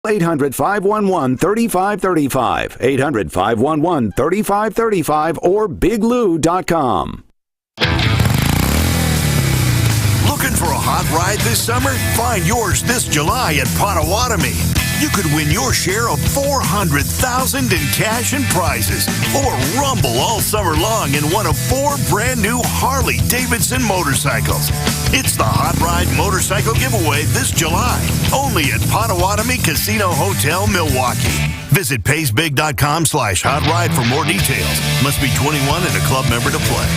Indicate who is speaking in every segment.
Speaker 1: 800-511-3535. 800-511-3535 or biglou.com.
Speaker 2: Looking for a hot ride this summer? Find yours this July at Potawatomi. You could win your share of $400,000 in cash and prizes, or rumble all summer long in one of 4 brand new Harley-Davidson motorcycles. It's the Hot Ride Motorcycle Giveaway this July, only at Potawatomi Casino Hotel, Milwaukee. Visit paysbig.com/hot ride for more details. Must be 21 and a club member to play.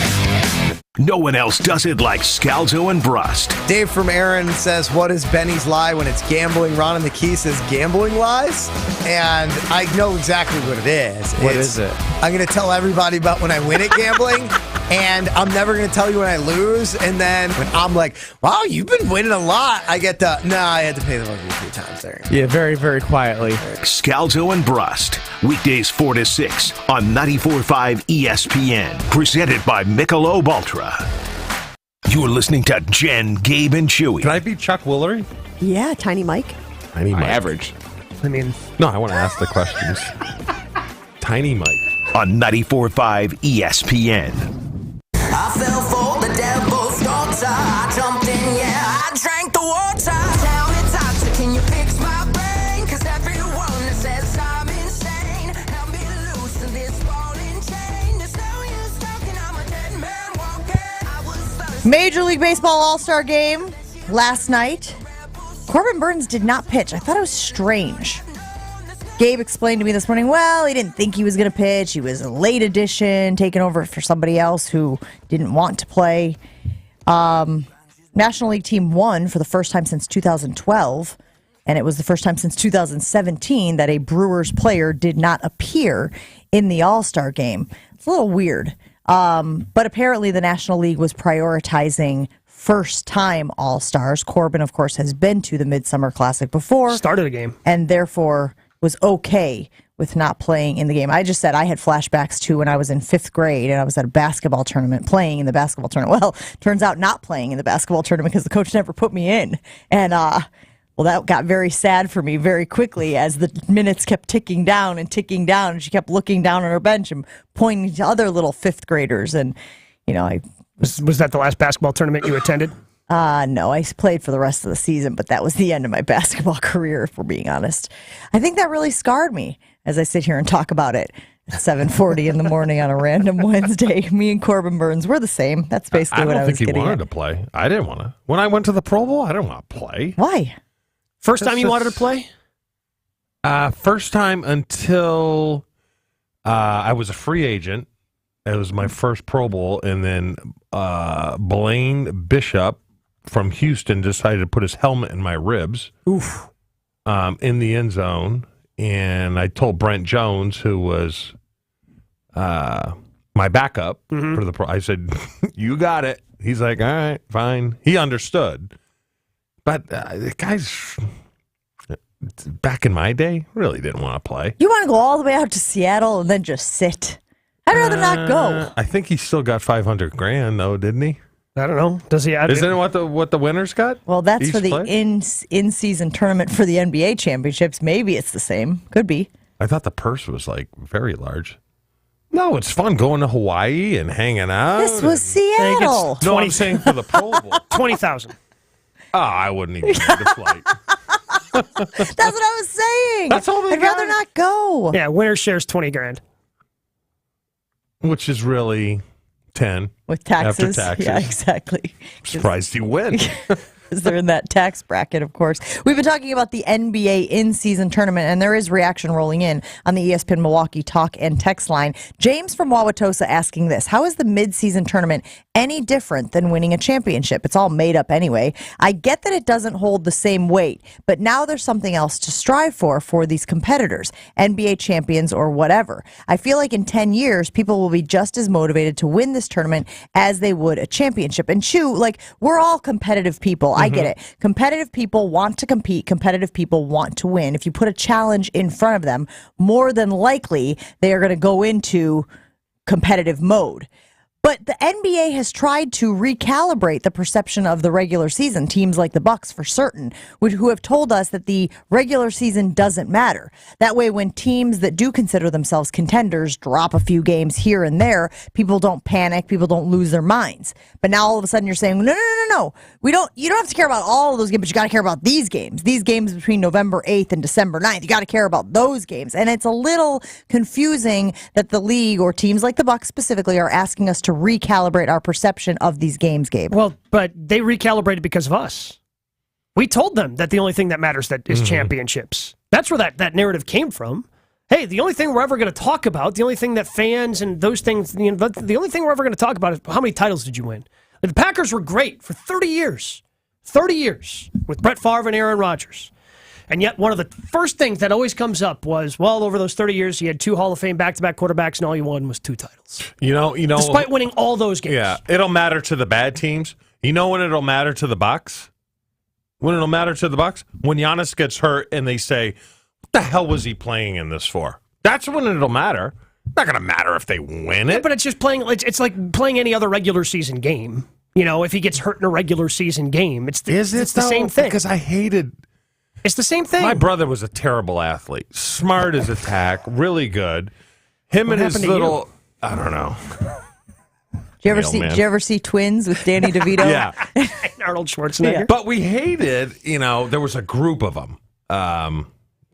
Speaker 3: No one else does it like Scalzo and Brust.
Speaker 4: Dave from Aaron says, what is Benny's lie when it's gambling? Ron in the Key says, gambling lies? And I know exactly what it is.
Speaker 5: What is it?
Speaker 4: I'm going to tell everybody about when I win at gambling, and I'm never going to tell you when I lose. And then when I'm like, wow, you've been winning a lot, I get the, I had to pay the money 3 times there.
Speaker 5: Yeah, very, very quietly.
Speaker 3: Scalzo and Brust. Weekdays 4 to 6 on 94.5 ESPN. Presented by Michelob Ultra. You're listening to Jen, Gabe, and Chewy.
Speaker 6: Can I be Chuck Woolery?
Speaker 7: Yeah, Tiny Mike.
Speaker 6: Tiny Mike.
Speaker 5: Average.
Speaker 6: I mean, no, I want to ask the questions. Tiny Mike.
Speaker 3: On 94.5 ESPN.
Speaker 8: I fell for the devil's daughter. I jumped in, yeah, I drank the water. Tell me, doctor, can you fix my brain? 'Cause everyone that says I'm insane, help me loosen this falling chain. There's no use talking, I'm a dead man walking. I was thirsty.
Speaker 7: Major League Baseball All-Star Game last night. Corbin Burns did not pitch. I thought it was strange. Gabe explained to me this morning, well, he didn't think he was going to pitch. He was a late addition, taking over for somebody else who didn't want to play. National League team won for the first time since 2012, and it was the first time since 2017 that a Brewers player did not appear in the All-Star game. It's a little weird, but apparently the National League was prioritizing first-time All-Stars. Corbin, of course, has been to the Midsummer Classic before.
Speaker 9: Started a game.
Speaker 7: And therefore was okay with not playing in the game. I just said I had flashbacks to when I was in 5th grade and I was at a basketball tournament, playing in the basketball tournament. Well, turns out not playing in the basketball tournament because the coach never put me in. And, well, that got very sad for me very quickly as the minutes kept ticking down, and she kept looking down on her bench and pointing to other little 5th graders. And, you know,
Speaker 9: Was that the last basketball tournament you attended?
Speaker 7: No, I played for the rest of the season, but that was the end of my basketball career, if we're being honest. I think that really scarred me as I sit here and talk about it at 7:40 in the morning on a random Wednesday. Me and Corbin Burns, we're the same. That's basically what I was getting at.
Speaker 6: I don't think he wanted to play. I didn't want to. When I went to the Pro Bowl, I didn't want to play.
Speaker 7: Why?
Speaker 9: First time you wanted to play?
Speaker 6: First time until I was a free agent. It was my first Pro Bowl, and then Blaine Bishop from Houston decided to put his helmet in my ribs.
Speaker 9: Oof.
Speaker 6: In the end zone. And I told Brent Jones, who was my backup for the Pro, I said, you got it. He's like, all right, fine. He understood. But the guys, back in my day, really didn't want to play.
Speaker 7: You want to go all the way out to Seattle and then just sit? I'd rather not go.
Speaker 6: I think he still got $500,000 though, didn't he?
Speaker 9: I don't know. Does he?
Speaker 6: Isn't it what the winners got?
Speaker 7: Well, that's
Speaker 6: Each
Speaker 7: for the
Speaker 6: play?
Speaker 7: in-season tournament for the NBA championships. Maybe it's the same. Could be.
Speaker 6: I thought the purse was like very large. No, it's fun going to Hawaii and hanging out.
Speaker 7: This was Seattle.
Speaker 6: No, I'm saying for the Pro Bowl.
Speaker 9: 20,000.
Speaker 6: Oh, I wouldn't even take the flight.
Speaker 7: That's what I was saying.
Speaker 6: That's all they
Speaker 7: I'd
Speaker 6: got?
Speaker 7: rather not go.
Speaker 9: Yeah, winner shares $20,000.
Speaker 6: Which is really 10
Speaker 7: With taxes.
Speaker 6: After taxes.
Speaker 7: Yeah, exactly.
Speaker 6: Surprised you win.
Speaker 7: Because they're in that tax bracket, of course. We've been talking about the NBA in-season tournament, and there is reaction rolling in on the ESPN Milwaukee talk and text line. James from Wauwatosa asking this: how is the mid-season tournament any different than winning a championship? It's all made up anyway. I get that it doesn't hold the same weight, but now there's something else to strive for these competitors, NBA champions or whatever. I feel like in 10 years, people will be just as motivated to win this tournament as they would a championship. And Chew, like, we're all competitive people. I get it. Competitive people want to compete. Competitive people want to win. If you put a challenge in front of them, more than likely they are going to go into competitive mode. But the NBA has tried to recalibrate the perception of the regular season. Teams like the Bucks, for certain, who have told us that the regular season doesn't matter. That way, when teams that do consider themselves contenders drop a few games here and there, people don't panic, people don't lose their minds. But now all of a sudden you're saying, no. You don't have to care about all of those games, but you got to care about these games. These games between November 8th and December 9th. You got to care about those games. And it's a little confusing that the league or teams like the Bucks specifically are asking us to recalibrate our perception of these games, Gabe.
Speaker 9: Well, but they recalibrated because of us. We told them that the only thing that matters is championships. That's where that narrative came from. Hey, the only thing we're ever going to talk about, the only thing that fans and those things, the only thing we're ever going to talk about is how many titles did you win? The Packers were great for 30 years. 30 years with Brett Favre and Aaron Rodgers. And yet one of the first things that always comes up was, well, over those 30 years, he had 2 Hall of Fame back-to-back quarterbacks, and all he won was 2 titles.
Speaker 6: You know,
Speaker 9: Despite winning all those games.
Speaker 6: Yeah, it'll matter to the bad teams. You know when it'll matter to the Bucks? When it'll matter to the Bucks? When Giannis gets hurt and they say, what the hell was he playing in this for? That's when it'll matter. It's not going to matter if they win it.
Speaker 9: Yeah, but it's just playing. It's like playing any other regular season game. You know, if he gets hurt in a regular season game, it's the same thing.
Speaker 6: Because I hated.
Speaker 9: It's the same thing.
Speaker 6: My brother was a terrible athlete, smart as a tack, really good. Him
Speaker 9: What
Speaker 6: and his
Speaker 9: happened to
Speaker 6: little, I don't know.
Speaker 7: Did you ever see Twins with Danny DeVito?
Speaker 6: Yeah,
Speaker 9: Arnold Schwarzenegger.
Speaker 7: Yeah.
Speaker 6: but we hated. There was a group of them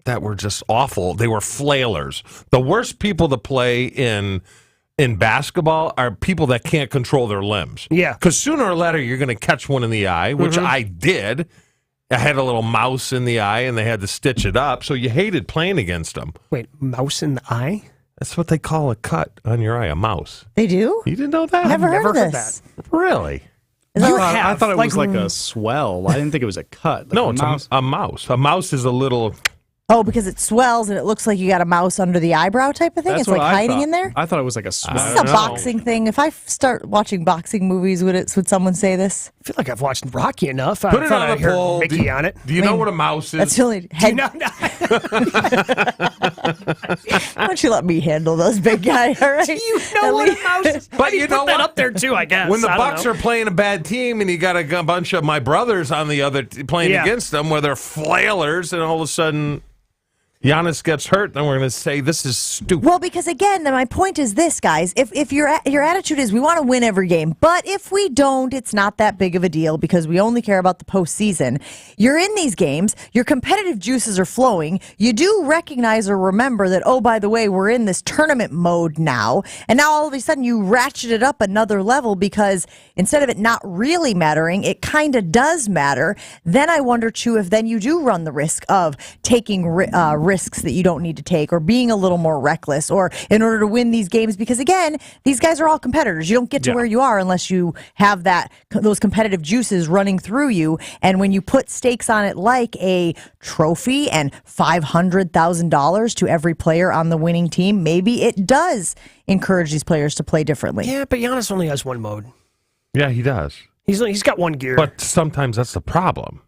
Speaker 6: that were just awful. They were flailers. The worst people to play in basketball are people that can't control their limbs.
Speaker 9: Yeah.
Speaker 6: Because sooner or later you're going to catch one in the eye, which I did. I had a little mouse in the eye, and they had to stitch it up. So you hated playing against them.
Speaker 9: Wait, mouse in the eye?
Speaker 6: That's what they call a cut on your eye, a mouse.
Speaker 7: They do?
Speaker 6: You didn't know that?
Speaker 7: Never heard
Speaker 9: never
Speaker 7: of
Speaker 9: heard
Speaker 7: this.
Speaker 6: Really?
Speaker 5: I thought it was
Speaker 9: like-
Speaker 5: like a swell. I didn't think it was a cut. Like
Speaker 6: No,
Speaker 5: a
Speaker 6: it's
Speaker 5: mouse.
Speaker 6: a mouse. A mouse is a little...
Speaker 7: Oh, because it swells and it looks like you got a mouse under the eyebrow type of thing?
Speaker 5: That's
Speaker 7: It's like
Speaker 5: what I
Speaker 7: hiding
Speaker 5: thought.
Speaker 7: in there?
Speaker 5: I thought it was like a swell.
Speaker 7: This is a boxing thing. If I start watching boxing movies, would someone say this?
Speaker 9: I feel like I've watched Rocky enough.
Speaker 6: Put
Speaker 9: I
Speaker 6: it
Speaker 9: thought
Speaker 6: on
Speaker 9: I
Speaker 6: the
Speaker 9: heard
Speaker 6: poll.
Speaker 9: Mickey on it.
Speaker 6: Do you know what a mouse is?
Speaker 7: That's the only head.
Speaker 9: No.
Speaker 7: Why don't you let me handle those, big guy? All right.
Speaker 9: You know what a mouse is?
Speaker 6: But you know
Speaker 9: put that
Speaker 6: what?
Speaker 9: up there too, I guess.
Speaker 6: When the
Speaker 9: I don't
Speaker 6: Bucks
Speaker 9: know.
Speaker 6: are playing a bad team and you got a bunch of my brothers on the other playing
Speaker 9: Yeah.
Speaker 6: against them where they're flailers and all of a sudden Giannis gets hurt, then we're going to say this is stupid.
Speaker 7: Well, because again, my point is this, guys. If your attitude is we want to win every game, but if we don't, it's not that big of a deal because we only care about the postseason. You're in these games, your competitive juices are flowing. You do recognize or remember that, oh, by the way, we're in this tournament mode now. And now all of a sudden you ratchet it up another level because instead of it not really mattering, it kind of does matter. Then I wonder, too, if then you do run the risk of taking risks that you don't need to take or being a little more reckless or in order to win these games because again these guys are all competitors. You don't get to where you are unless you have those competitive juices running through you, and when you put stakes on it like a trophy and $500,000 to every player on the winning team, maybe it does encourage these players to play differently.
Speaker 9: Yeah, but Giannis only has one mode.
Speaker 6: Yeah, he does.
Speaker 9: He's got one gear.
Speaker 6: But sometimes that's the problem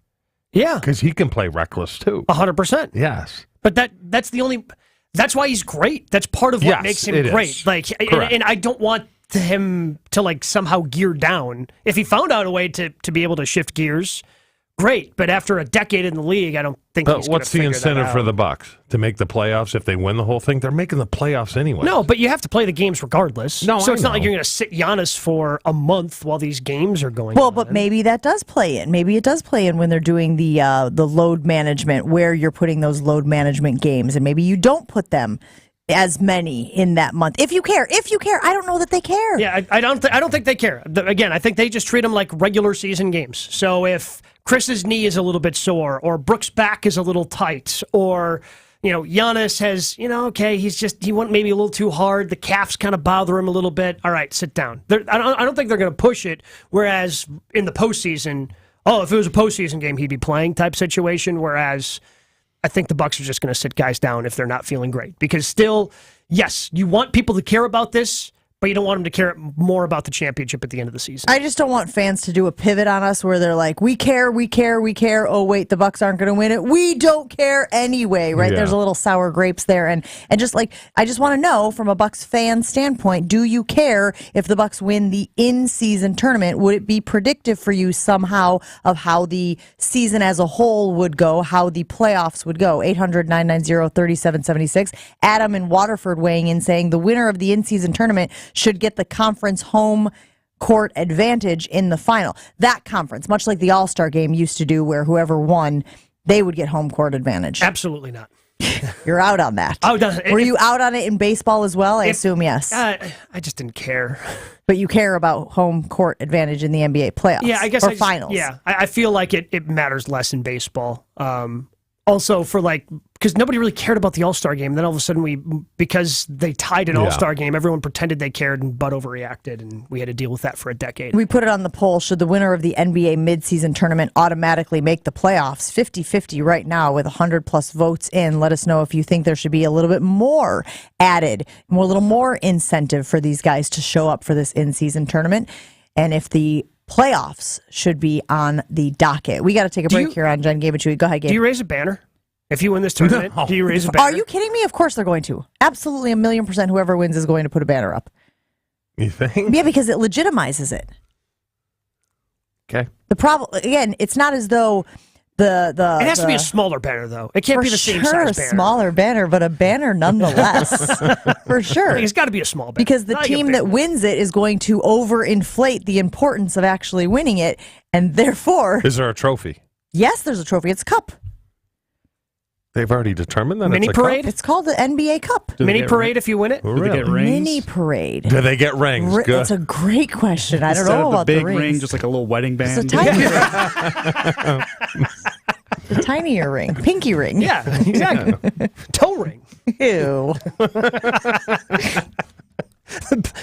Speaker 9: yeah,
Speaker 6: because he can play reckless too.
Speaker 9: 100%.
Speaker 6: Yes.
Speaker 9: But that's why he's great. That's part of what
Speaker 6: Yes,
Speaker 9: makes him
Speaker 6: it
Speaker 9: great.
Speaker 6: is.
Speaker 9: Like, and I don't want him to like somehow gear down. If he found out a way to be able to shift gears, great. But after a decade in the league, I don't think.
Speaker 6: But
Speaker 9: he's
Speaker 6: what's the
Speaker 9: gonna figure that
Speaker 6: incentive for
Speaker 9: out.
Speaker 6: the Bucks to make the playoffs if they win the whole thing? They're making the playoffs anyway.
Speaker 9: No, but you have to play the games regardless.
Speaker 6: No,
Speaker 9: so
Speaker 6: I
Speaker 9: it's not like
Speaker 6: know.
Speaker 9: you're going to sit Giannis for a month while these games are going.
Speaker 7: Well,
Speaker 9: on.
Speaker 7: but maybe that does play in. Maybe it does play in when they're doing the load management, where you're putting those load management games, and maybe you don't put them as many in that month. If you care, I don't know that they care.
Speaker 9: Yeah, I don't think they care. Again, I think they just treat them like regular season games. So if Chris's knee is a little bit sore, or Brooks' back is a little tight, or Giannis has okay, he went maybe a little too hard. The calves kind of bother him a little bit. All right, sit down. I don't think they're going to push it. Whereas in the postseason, if it was a postseason game, he'd be playing type situation. Whereas I think the Bucks are just going to sit guys down if they're not feeling great. Because still, yes, you want people to care about this, but you don't want them to care more about the championship at the end of the season.
Speaker 7: I just don't want fans to do a pivot on us where they're like, we care, we care, we care. Oh, wait, the Bucks aren't going to win it. We don't care anyway, right?
Speaker 6: Yeah.
Speaker 7: There's a little sour grapes there. And just like, I just want to know from a Bucks fan standpoint, do you care if the Bucks win the in-season tournament? Would it be predictive for you somehow of how the season as a whole would go, how the playoffs would go? 800-990-3776. Adam in Waterford weighing in saying the winner of the in-season tournament should get the conference home court advantage in the final. That conference, much like the All-Star game used to do, where whoever won, they would get home court advantage.
Speaker 9: Absolutely not.
Speaker 7: You're out on that.
Speaker 9: Oh, no,
Speaker 7: Were you out on it in baseball as well? I assume yes.
Speaker 9: I just didn't care.
Speaker 7: But you care about home court advantage in the NBA playoffs.
Speaker 9: Yeah, I guess
Speaker 7: or finals.
Speaker 9: Yeah, I feel like it matters less in baseball. Also, for because nobody really cared about the All-Star game. Then all of a sudden, because they tied an All-Star game, everyone pretended they cared and Bud overreacted, and we had to deal with that for a decade.
Speaker 7: We put it on the poll, should the winner of the NBA midseason tournament automatically make the playoffs? 50-50 right now with 100-plus votes in. Let us know if you think there should be a little bit more added, a little more incentive for these guys to show up for this in-season tournament, and if the playoffs should be on the docket. We got to take a break here on Jen, Gabe, and Chewy. Go ahead, Gabe.
Speaker 9: Do you raise a banner? If you win this tournament, do you raise a banner?
Speaker 7: Are you kidding me? Of course they're going to. Absolutely 1,000,000%. Whoever wins is going to put a banner up.
Speaker 6: You think?
Speaker 7: Yeah, because it legitimizes it.
Speaker 6: Okay.
Speaker 7: The problem, again, it's not as though it
Speaker 9: has to be a smaller banner, though. It can't be the same size banner.
Speaker 7: For sure, a smaller banner, but a banner nonetheless. For sure.
Speaker 9: It's got to be a small banner.
Speaker 7: Because the team that wins it is going to overinflate the importance of actually winning it, and therefore...
Speaker 6: Is there a trophy?
Speaker 7: Yes, there's a trophy. It's a cup.
Speaker 6: They've already determined that
Speaker 9: Mini
Speaker 6: it's a
Speaker 9: parade?
Speaker 6: cup?
Speaker 7: It's called the NBA Cup.
Speaker 9: Mini parade if you win it?
Speaker 5: Do they get rings?
Speaker 7: Mini parade.
Speaker 6: Do they get rings? Good.
Speaker 7: That's a great question. I don't
Speaker 5: Instead
Speaker 7: know
Speaker 5: of
Speaker 7: about
Speaker 5: the big
Speaker 7: rings.
Speaker 5: ring, just like a little wedding band.
Speaker 7: It's a tiny ring. The tinier ring. Pinky ring.
Speaker 9: Yeah, exactly. Toe ring.
Speaker 7: Ew.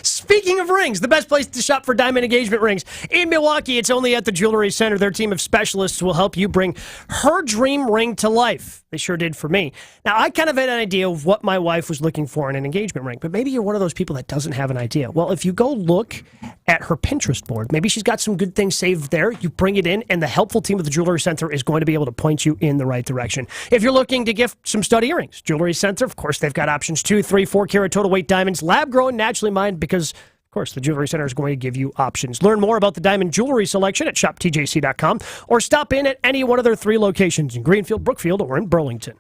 Speaker 9: Speaking of rings, the best place to shop for diamond engagement rings in Milwaukee, it's only at the Jewelry Center. Their team of specialists will help you bring her dream ring to life. They sure did for me. Now, I kind of had an idea of what my wife was looking for in an engagement ring, but maybe you're one of those people that doesn't have an idea. Well, if you go look at her Pinterest board, maybe she's got some good things saved there. You bring it in, and the helpful team of the Jewelry Center is going to be able to point you in the right direction. If you're looking to gift some stud earrings, Jewelry Center, of course, they've got options 2, 3, 4 karat total weight diamonds, lab-grown, naturally mined, because of course, the Jewelry Center is going to give you options. Learn more about the diamond jewelry selection at shoptjc.com or stop in at any one of their 3 locations in Greenfield, Brookfield, or in Burlington.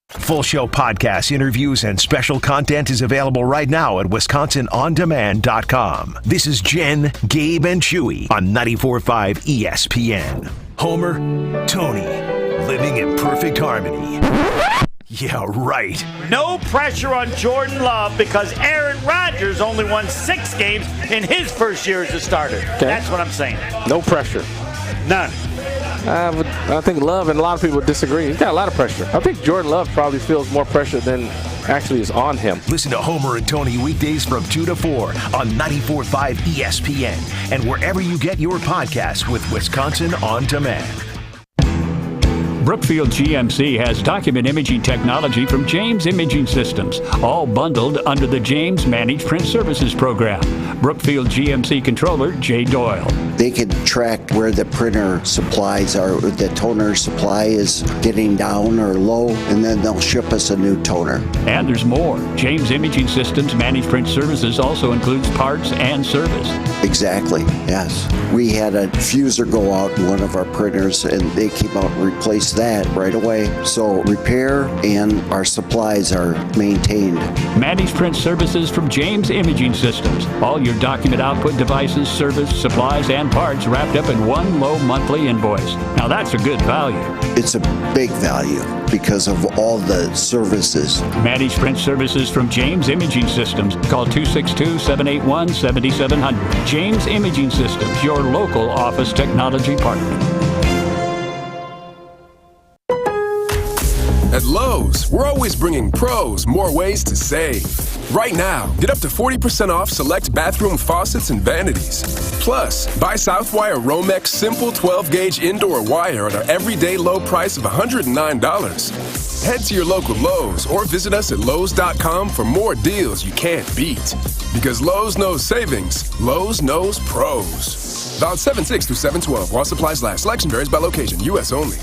Speaker 3: Full show podcasts, interviews, and special content is available right now at WisconsinOnDemand.com. This is Jen, Gabe, and Chewy on 94.5 ESPN. Homer, Tony, living in perfect harmony. Yeah, right.
Speaker 10: No pressure on Jordan Love because Aaron Rodgers only won 6 games in his first year as a starter. Okay. That's what I'm saying.
Speaker 11: No pressure.
Speaker 10: None.
Speaker 11: I think Love and a lot of people disagree. He's got a lot of pressure. I think Jordan Love probably feels more pressure than actually is on him.
Speaker 3: Listen to Homer and Tony weekdays from 2 to 4 on 94.5 ESPN and wherever you get your podcasts with Wisconsin On Demand.
Speaker 12: Brookfield GMC has document imaging technology from James Imaging Systems, all bundled under the James Managed Print Services Program. Brookfield GMC Controller Jay Doyle.
Speaker 13: They can track where the printer supplies are, the toner supply is getting down or low, and then they'll ship us a new toner.
Speaker 12: And there's more. James Imaging Systems Managed Print Services also includes parts and service.
Speaker 13: Exactly, yes. We had a fuser go out in one of our printers, and they came out and replaced that right away. So repair and our supplies are maintained.
Speaker 12: Managed Print Services from James Imaging Systems. All your document output devices, service, supplies, and parts wrapped up in one low monthly invoice. Now that's a good value.
Speaker 13: It's a big value because of all the services.
Speaker 12: Managed Print Services from James Imaging Systems. Call 262-781-7700. James Imaging Systems, your local office technology partner.
Speaker 14: At Lowe's, we're always bringing pros more ways to save. Right now, get up to 40% off select bathroom faucets and vanities. Plus, buy Southwire Romex Simple 12-gauge indoor wire at our everyday low price of $109. Head to your local Lowe's or visit us at Lowe's.com for more deals you can't beat. Because Lowe's knows savings, Lowe's knows pros. Valid 7/6 through 7/12 while supplies last. Selection varies by location, U.S. only.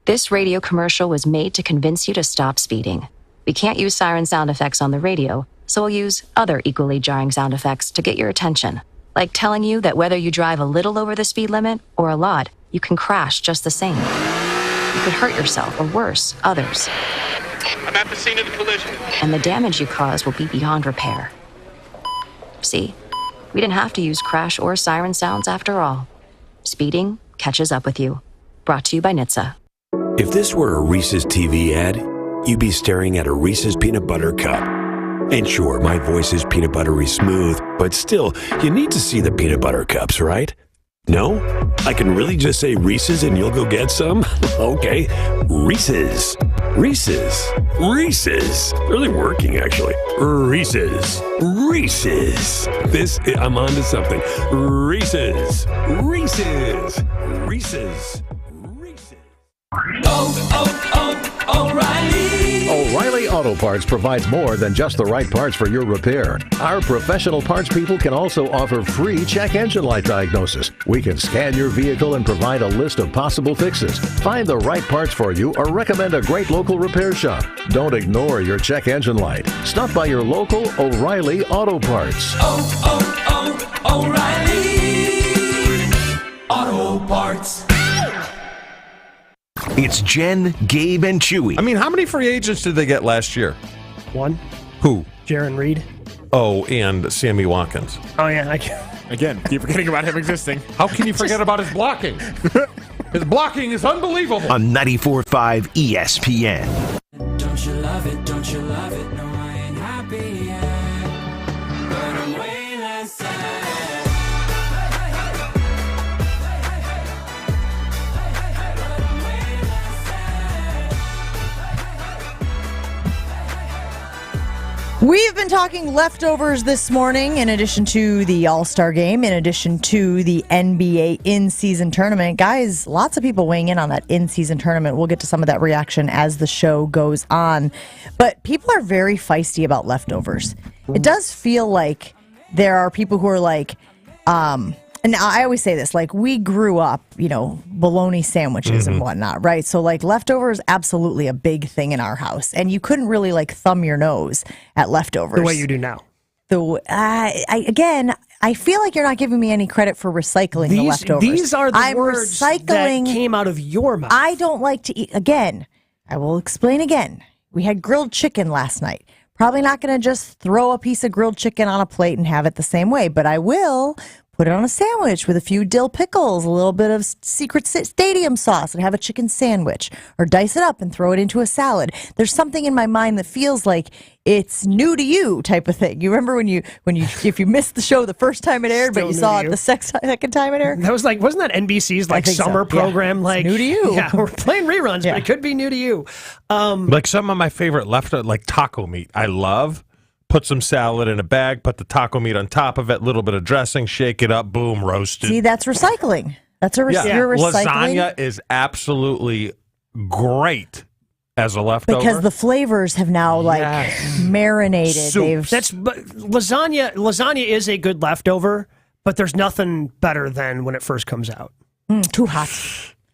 Speaker 15: This radio commercial was made to convince you to stop speeding. We can't use siren sound effects on the radio, so we'll use other equally jarring sound effects to get your attention. Like telling you that whether you drive a little over the speed limit or a lot, you can crash just the same. You could hurt yourself or worse, others.
Speaker 16: I'm at the scene of the collision.
Speaker 15: And the damage you cause will be beyond repair. See, we didn't have to use crash or siren sounds after all. Speeding catches up with you. Brought to you by NHTSA.
Speaker 17: If this were a Reese's TV ad, you'd be staring at a Reese's peanut butter cup. And sure, my voice is peanut buttery smooth, but still, you need to see the peanut butter cups, right? No? I can really just say Reese's and you'll go get some? Okay, Reese's. Reese's. Reese's. Really working, actually. Reese's. Reese's. I'm on to something. Reese's. Reese's. Reese's.
Speaker 18: O'Reilly Auto Parts provides more than just the right parts for your repair. Our professional parts people can also offer free check engine light diagnosis. We can scan your vehicle and provide a list of possible fixes. Find the right parts for you or recommend a great local repair shop. Don't ignore your check engine light. Stop by your local O'Reilly Auto Parts.
Speaker 8: O'Reilly Auto Parts.
Speaker 3: It's Jen, Gabe, and Chewy.
Speaker 6: I mean, how many free agents did they get last year?
Speaker 9: One.
Speaker 6: Who?
Speaker 9: Jaron Reed.
Speaker 6: Oh, and Sammy Watkins.
Speaker 9: Oh, yeah.
Speaker 5: Again, keep forgetting about him existing.
Speaker 6: How can you forget about his blocking? His blocking is unbelievable.
Speaker 3: On 94.5 ESPN.
Speaker 8: Don't you love it? Don't you love it? No, I ain't happy yet. But I'm way less sad.
Speaker 7: We've been talking leftovers this morning in addition to the All-Star game, in addition to the NBA in-season tournament. Guys, lots of people weighing in on that in-season tournament. We'll get to some of that reaction as the show goes on. But people are very feisty about leftovers. It does feel like there are people who are like, and I always say this, like, we grew up, bologna sandwiches and whatnot, right? So, like, leftovers, absolutely a big thing in our house. And you couldn't really, like, thumb your nose at leftovers.
Speaker 9: The way you do now.
Speaker 7: I feel like you're not giving me any credit for recycling the leftovers.
Speaker 9: These are the words that came out of your mouth.
Speaker 7: I don't like to eat. Again, I will explain again. We had grilled chicken last night. Probably not going to just throw a piece of grilled chicken on a plate and have it the same way, but I will put it on a sandwich with a few dill pickles, a little bit of secret stadium sauce, and have a chicken sandwich. Or dice it up and throw it into a salad. There's something in my mind that feels like it's new to you type of thing. You remember if you missed the show the first time it aired, but you saw it the second time it aired?
Speaker 9: That was wasn't that NBC's summer program?
Speaker 7: Yeah.
Speaker 9: Like
Speaker 7: It's new to you.
Speaker 9: Yeah, we're playing reruns, but it could be new to you.
Speaker 6: Like some of my favorite leftover, like taco meat, I love. Put some salad in a bag, put the taco meat on top of it, little bit of dressing, shake it up, boom, roasted.
Speaker 7: See, that's recycling. That's you're recycling.
Speaker 6: Lasagna is absolutely great as a leftover.
Speaker 7: Because the flavors have now marinated.
Speaker 9: Lasagna is a good leftover, but there's nothing better than when it first comes out.
Speaker 7: Too hot.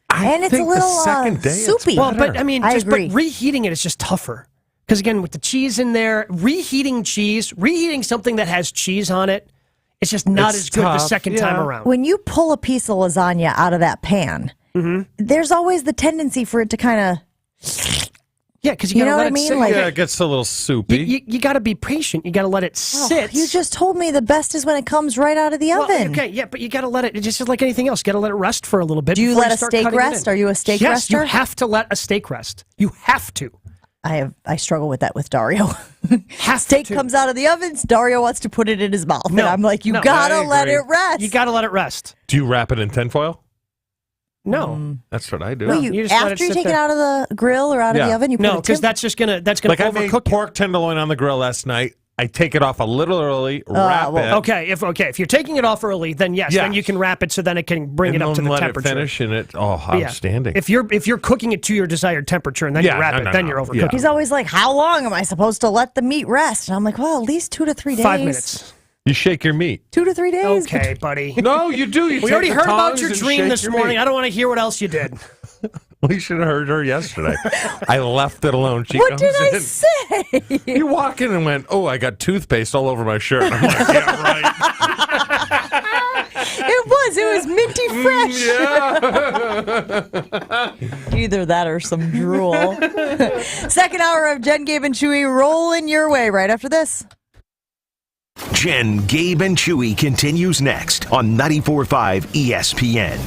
Speaker 7: And it's a little soupy.
Speaker 9: Well, but I mean,
Speaker 7: I agree.
Speaker 9: But reheating it is just tougher. Because again, with the cheese in there, reheating something that has cheese on it, it's just not as good the second time around.
Speaker 7: When you pull a piece of lasagna out of that pan, there's always the tendency for it to kind of...
Speaker 9: Yeah, because you got to let it sit.
Speaker 6: It gets a little soupy.
Speaker 9: You got to be patient. You got to let it sit.
Speaker 7: You just told me the best is when it comes right out of the oven.
Speaker 9: Okay, yeah, but you got to let it, just like anything else, you got to let it rest for a little bit.
Speaker 7: Do you let a steak rest? Are you a steak rester?
Speaker 9: Yes, you have to let a steak rest. You have to.
Speaker 7: I struggle with that with Dario. Steak comes out of the ovens, Dario wants to put it in his mouth. And I'm like, you gotta let it rest.
Speaker 9: You gotta let it rest.
Speaker 6: Do you wrap it in tinfoil?
Speaker 9: No.
Speaker 6: That's what I do.
Speaker 7: Well,
Speaker 9: you just
Speaker 7: after you take it out of the grill or out of the oven, you put
Speaker 9: no, because that's gonna
Speaker 6: like
Speaker 9: overcook
Speaker 6: I made pork tenderloin on the grill last night. I take it off a little early, wrap it.
Speaker 9: Okay, if you're taking it off early, then yes, then you can wrap it so then it can bring it up to the
Speaker 6: let
Speaker 9: temperature.
Speaker 6: It finish and it outstanding.
Speaker 9: If you're cooking it to your desired temperature and then you wrap it, then you're overcooking.
Speaker 7: He's always like, "How long am I supposed to let the meat rest?" And I'm like, "Well, at least 2 to 3 days."
Speaker 9: 5 minutes.
Speaker 6: You shake your meat.
Speaker 7: 2 to 3 days.
Speaker 9: Okay, buddy.
Speaker 6: No, you do.
Speaker 9: We already heard about your dream this morning. I don't want to hear what else you did.
Speaker 6: We should have heard her yesterday. I left it alone. She
Speaker 7: What
Speaker 6: comes
Speaker 7: did I
Speaker 6: in.
Speaker 7: say?
Speaker 6: You walk in and went, "Oh, I got toothpaste all over my shirt." I'm like, "Yeah, right."
Speaker 7: It was minty fresh. Either that or some drool. Second hour of Jen, Gabe, and Chewy rolling your way right after this.
Speaker 3: Jen, Gabe, and Chewy continues next on 94.5 ESPN.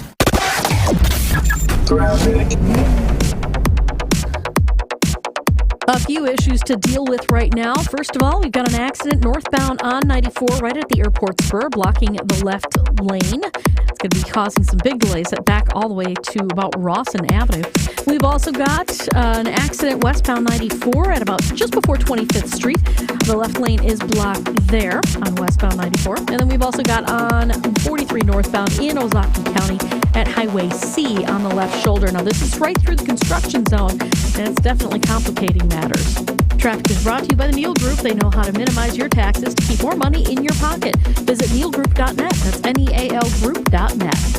Speaker 19: A few issues to deal with right now. First of all, we've got an accident northbound on 94 right at the airport spur, blocking the left lane. It's going to be causing some big delays back all the way to about Rawson Avenue. We've also got an accident westbound 94 at about just before 25th Street. The left lane is blocked there on westbound 94. And then we've also got on 43 northbound in Ozaukee County at Highway C on the left shoulder. Now, this is right through the construction zone, and it's definitely complicating matters. Traffic is brought to you by the Neal Group. They know how to minimize your taxes to keep more money in your pocket. Visit nealgroup.net. That's nealgroup.net.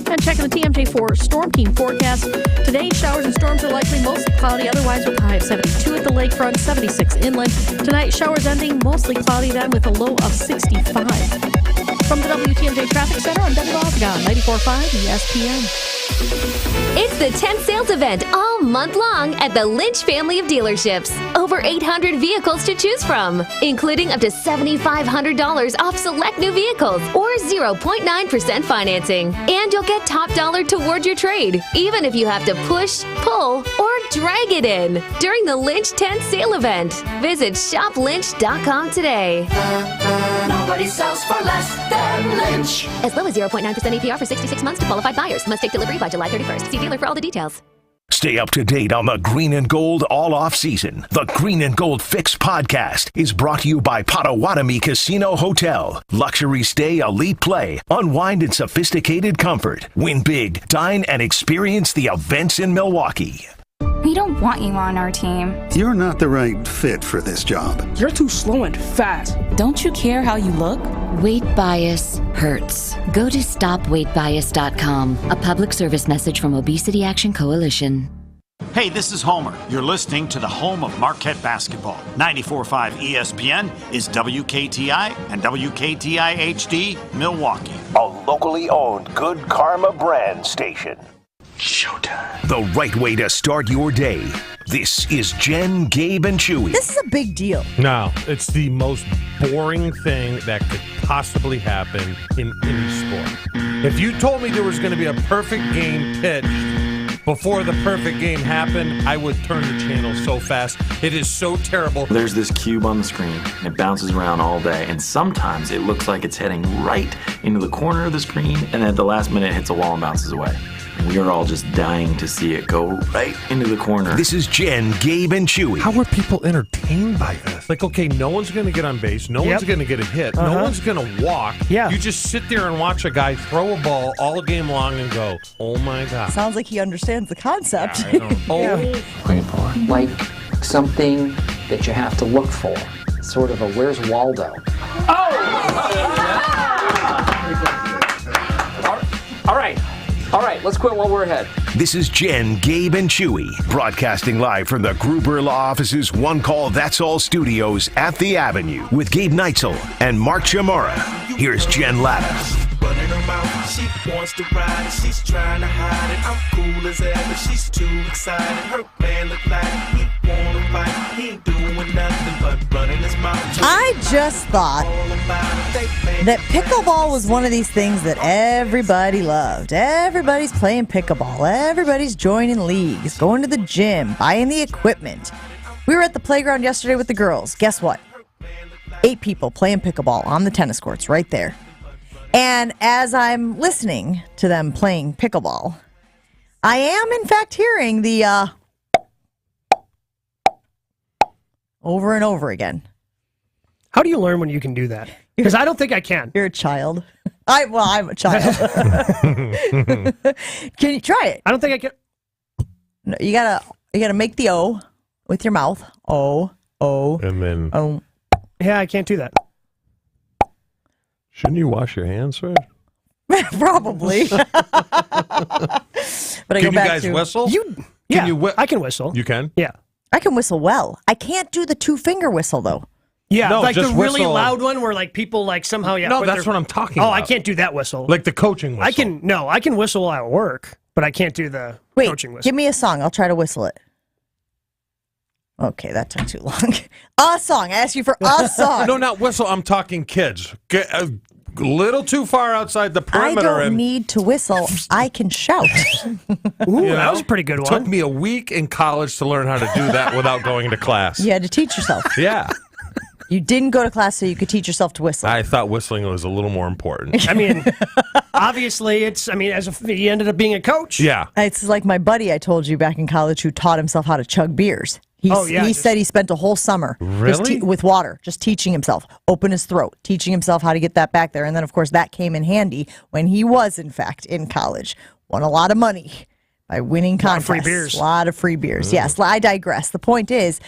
Speaker 19: And checking the TMJ4 Storm Team forecast. Today, showers and storms are likely mostly cloudy, otherwise with a high of 72 at the lakefront, 76 inland. Tonight, showers ending mostly cloudy, then with a low of 65. From the WTMJ Traffic Center, I'm Debbie Bosgon, 94.5 ESPN.
Speaker 20: It's the 10th sales event all month long at the Lynch family of dealerships. Over 800 vehicles to choose from, including up to $7,500 off select new vehicles or 0.9% financing. And you'll get top dollar toward your trade, even if you have to push, pull, or drag it in during the Lynch 10th sale event. Visit shoplynch.com today.
Speaker 8: Nobody sells for less than Lynch.
Speaker 20: As low as 0.9% APR for 66 months to qualified buyers. Must take delivery by July 31st. See dealer for all the details.
Speaker 3: Stay up to date on the Green and Gold all off season. The Green and Gold Fix podcast is brought to you by Potawatomi Casino Hotel. Luxury stay, elite play, unwind in sophisticated comfort. Win big, dine, and experience the events in Milwaukee.
Speaker 21: We don't want you on our team.
Speaker 22: You're not the right fit for this job.
Speaker 23: You're too slow and fast.
Speaker 24: Don't you care how you look? Weight bias hurts. Go to stopweightbias.com. A public service message from Obesity Action Coalition.
Speaker 25: Hey, this is Homer. You're listening to the home of Marquette basketball. 94.5 ESPN is WKTI and WKTI HD Milwaukee.
Speaker 3: A locally owned Good Karma brand station.
Speaker 25: Showtime.
Speaker 3: The right way to start your day. This is Jen, Gabe, and Chewy.
Speaker 7: This is a big deal.
Speaker 6: No, it's the most boring thing that could possibly happen in any sport. If you told me there was going to be a perfect game pitched before the perfect game happened, I would turn the channel so fast. It is so terrible.
Speaker 26: There's this cube on the screen, and it bounces around all day, and sometimes it looks like it's heading right into the corner of the screen, and then at the last minute hits a wall and bounces away. We are all just dying to see it go right into the corner.
Speaker 3: This is Jen, Gabe, and Chewy.
Speaker 6: How are people entertained by this? Like, okay, no one's going to get on base. No one's going to get a hit. No one's going to walk. Yeah. You just sit there and watch a guy throw a ball all game long and go, oh, my God.
Speaker 7: Sounds like he understands the concept.
Speaker 27: Wait for like something that you have to look for. Sort of a where's Waldo? All right, let's quit while we're ahead.
Speaker 3: This is Jen, Gabe, and Chewy, broadcasting live from the Gruber Law Office's One Call That's All studios at the Avenue with Gabe Neitzel and Mark Chamorro. Here's Jen Latta.
Speaker 28: Running her mouth, she wants to ride it, she's trying to hide it. I'm cool as ever, she's too excited. Her man look like he wanna fight, he ain't doing nothing but running his mouth.
Speaker 7: I just thought that pickleball was one of these things that everybody loved. Everybody's playing pickleball. Everybody's joining leagues, going to the gym, buying the equipment. We were at the playground yesterday with the girls. Guess what? 8 people playing pickleball on the tennis courts right there. And as I'm listening to them playing pickleball, I am in fact hearing the over and over again.
Speaker 9: How do you learn when you can do that? Because I don't think I can.
Speaker 7: You're a child. I'm a child. Can you try it?
Speaker 9: I don't think I can.
Speaker 7: No, you gotta make the O with your mouth. O.
Speaker 6: And then
Speaker 7: O.
Speaker 9: Yeah, I can't do that.
Speaker 6: Shouldn't you wash your hands first?
Speaker 7: Probably. But
Speaker 6: Can you guys whistle?
Speaker 9: I can whistle.
Speaker 6: You can?
Speaker 9: Yeah.
Speaker 7: I can whistle well. I can't do the 2-finger whistle though.
Speaker 9: Yeah,
Speaker 6: No,
Speaker 9: like the
Speaker 6: just
Speaker 9: really
Speaker 6: whistle.
Speaker 9: loud one where like people like somehow
Speaker 6: No,
Speaker 9: put
Speaker 6: that's
Speaker 9: their-
Speaker 6: what I'm talking
Speaker 9: Oh,
Speaker 6: about.
Speaker 9: I can't do that whistle.
Speaker 6: Like the coaching whistle.
Speaker 9: I can whistle while at work, but I can't do the
Speaker 7: Wait,
Speaker 9: coaching whistle.
Speaker 7: give me a song. I'll try to whistle it. Okay, that took too long. A song. I asked you for a song.
Speaker 6: No, not whistle. I'm talking kids. Get a little too far outside the
Speaker 7: I
Speaker 6: perimeter.
Speaker 7: don't need to whistle. I can shout.
Speaker 9: Ooh, that was a pretty good one.
Speaker 6: Took me a week in college to learn how to do that without going to class.
Speaker 7: You had to teach yourself.
Speaker 6: Yeah.
Speaker 7: You didn't go to class so you could teach yourself to whistle.
Speaker 6: I thought whistling was a little more important.
Speaker 9: I mean, obviously, he ended up being a coach.
Speaker 6: Yeah.
Speaker 7: It's like my buddy I told you back in college who taught himself how to chug beers. He said he spent a whole summer
Speaker 6: Really?
Speaker 7: with water, just teaching himself, open his throat, teaching himself how to get that back there. And then, of course, that came in handy when he was, in fact, in college. Won a lot of money by winning contests.
Speaker 9: A lot of free beers.
Speaker 7: A lot of free beers. Yes, I digress. The point is,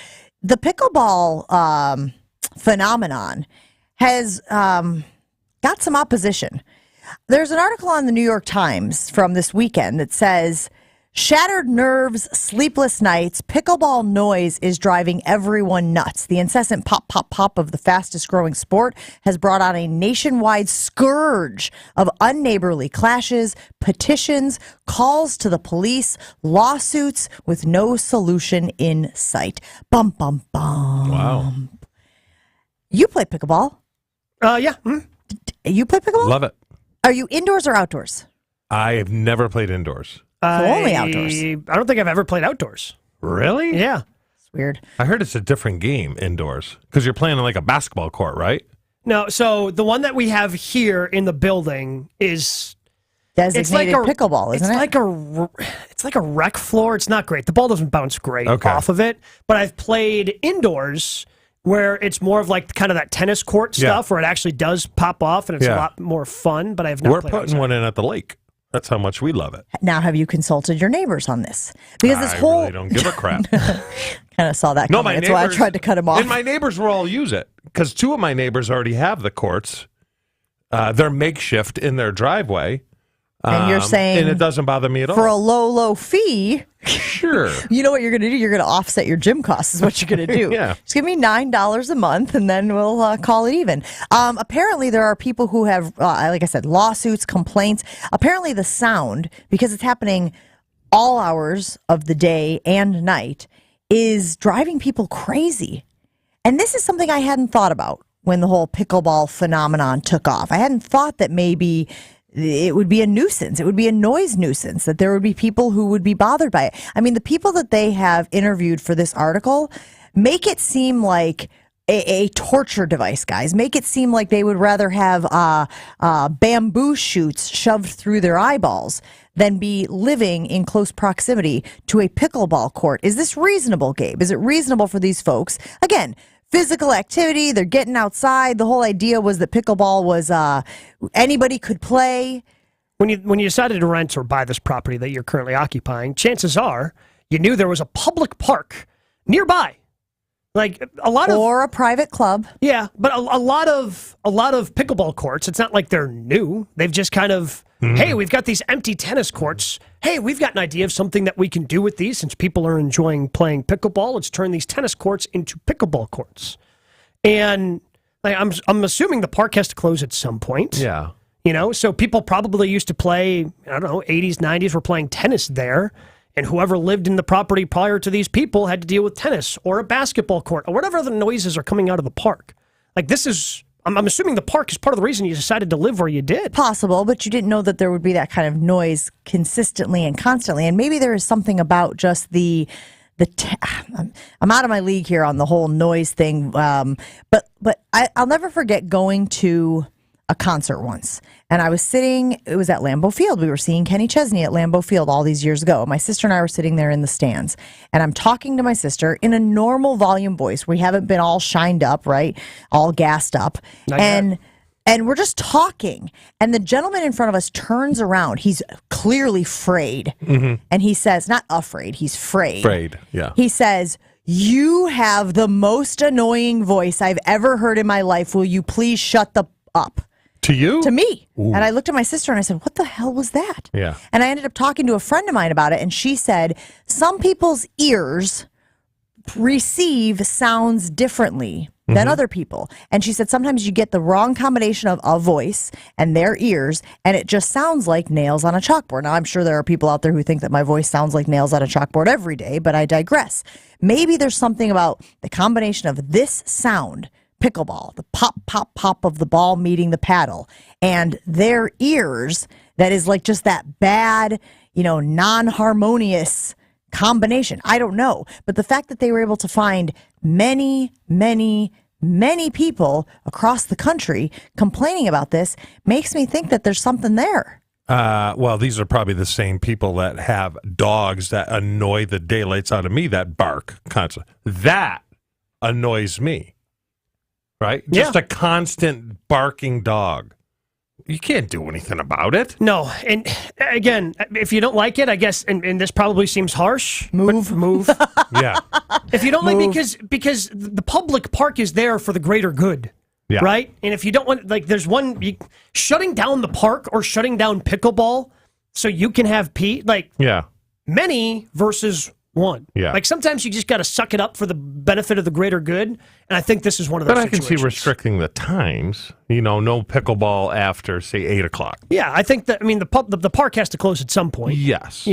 Speaker 7: the pickleball phenomenon has got some opposition. There's an article on the New York Times from this weekend that says, shattered nerves, sleepless nights, pickleball noise is driving everyone nuts. The incessant pop, pop, pop of the fastest growing sport has brought on a nationwide scourge of unneighborly clashes, petitions, calls to the police, lawsuits with no solution in sight. Bum, bum, bum.
Speaker 6: Wow.
Speaker 7: You play pickleball.
Speaker 9: Yeah.
Speaker 7: You play pickleball?
Speaker 6: Love it.
Speaker 7: Are you indoors or outdoors?
Speaker 6: I have never played indoors.
Speaker 7: Only outdoors.
Speaker 9: I don't think I've ever played outdoors.
Speaker 6: Really?
Speaker 9: Yeah.
Speaker 7: It's weird.
Speaker 6: I heard it's a different game indoors because you're playing on like a basketball court, right?
Speaker 9: No, so the one that we have here in the building is
Speaker 7: designated pickleball, isn't it?
Speaker 9: It's like a rec floor. It's not great. The ball doesn't bounce great off of it. But I've played indoors where it's more of like kind of that tennis court stuff where it actually does pop off and it's a lot more fun. But I've not.
Speaker 6: We're
Speaker 9: played
Speaker 6: putting
Speaker 9: outside.
Speaker 6: one in at the lake. That's how much we love it.
Speaker 7: Now, have you consulted your neighbors on this? Because this
Speaker 6: I
Speaker 7: whole
Speaker 6: really don't give a crap.
Speaker 7: kind of saw that.
Speaker 6: No,
Speaker 7: coming.
Speaker 6: my
Speaker 7: That's
Speaker 6: neighbors.
Speaker 7: why I tried to cut him off.
Speaker 6: And my neighbors will all use it because two of my neighbors already have the courts. They're makeshift in their driveway.
Speaker 7: And you're saying,
Speaker 6: and it doesn't bother me at all.
Speaker 7: For a low fee,
Speaker 6: sure.
Speaker 7: You know what you're going to do? You're going to offset your gym costs is what you're going to do.
Speaker 6: Yeah.
Speaker 7: Just give me $9 a month and then we'll call it even. Apparently, there are people who have, like I said, lawsuits, complaints. Apparently, the sound, because it's happening all hours of the day and night, is driving people crazy. And this is something I hadn't thought about when the whole pickleball phenomenon took off. I hadn't thought that maybe it would be a nuisance. It would be a noise nuisance, that there would be people who would be bothered by it. I mean, the people that they have interviewed for this article make it seem like a torture device, guys. Make it seem like they would rather have bamboo shoots shoved through their eyeballs than be living in close proximity to a pickleball court. Is this reasonable, Gabe? Is it reasonable for these folks? Again, physical activity, they're getting outside. The whole idea was that pickleball was anybody could play.
Speaker 9: When you decided to rent or buy this property that you're currently occupying, chances are you knew there was a public park nearby. Like
Speaker 7: or a private club.
Speaker 9: Yeah, but a lot of pickleball courts, it's not like they're new. They've just kind of, hey, we've got these empty tennis courts. Hey, we've got an idea of something that we can do with these since people are enjoying playing pickleball. Let's turn these tennis courts into pickleball courts. And like, I'm assuming the park has to close at some point.
Speaker 6: Yeah.
Speaker 9: You know, so people probably used to play, I don't know, 80s, 90s were playing tennis there. And whoever lived in the property prior to these people had to deal with tennis or a basketball court or whatever other noises are coming out of the park. Like this is, I'm assuming the park is part of the reason you decided to live where you did.
Speaker 7: Possible, but you didn't know that there would be that kind of noise consistently and constantly. And maybe there is something about just I'm out of my league here on the whole noise thing. But I'll never forget going to a concert once, and I was sitting, it was at Lambeau Field. We were seeing Kenny Chesney at Lambeau Field all these years ago. My sister and I were sitting there in the stands, and I'm talking to my sister in a normal volume voice. We haven't been all shined up, right? All gassed up. And we're just talking, and the gentleman in front of us turns around. He's clearly frayed, and he says, not afraid, he's frayed.
Speaker 6: Frayed, yeah.
Speaker 7: He says, "You have the most annoying voice I've ever heard in my life. Will you please shut the up?"
Speaker 6: To you?
Speaker 7: To me.
Speaker 6: Ooh.
Speaker 7: And I looked at my sister and I said, "What the hell was that?"
Speaker 6: Yeah.
Speaker 7: And I ended up talking to a friend of mine about it, and she said, some people's ears receive sounds differently than other people. And she said sometimes you get the wrong combination of a voice and their ears, and it just sounds like nails on a chalkboard. Now, I'm sure there are people out there who think that my voice sounds like nails on a chalkboard every day, but I digress. Maybe there's something about the combination of this sound, pickleball, the pop, pop, pop of the ball meeting the paddle, and their ears, that is like just that bad, non-harmonious combination. I don't know. But the fact that they were able to find many, many, many people across the country complaining about this makes me think that there's something there.
Speaker 6: Well, these are probably the same people that have dogs that annoy the daylights out of me that bark constantly. That annoys me. Right? Just a constant barking dog. You can't do anything about it.
Speaker 9: No, and again, if you don't like it, I guess, and this probably seems harsh, move.
Speaker 6: Yeah.
Speaker 9: If you don't like, because the public park is there for the greater good, right? And if you don't want, there's shutting down the park or shutting down pickleball so you can have many versus one.
Speaker 6: Yeah.
Speaker 9: Sometimes you just got to suck it up for the benefit of the greater good, and I think this is one of those situations.
Speaker 6: But I can see restricting the times, no pickleball after, say, 8 o'clock.
Speaker 9: Yeah, I think that, the park has to close at some point.
Speaker 6: Yes.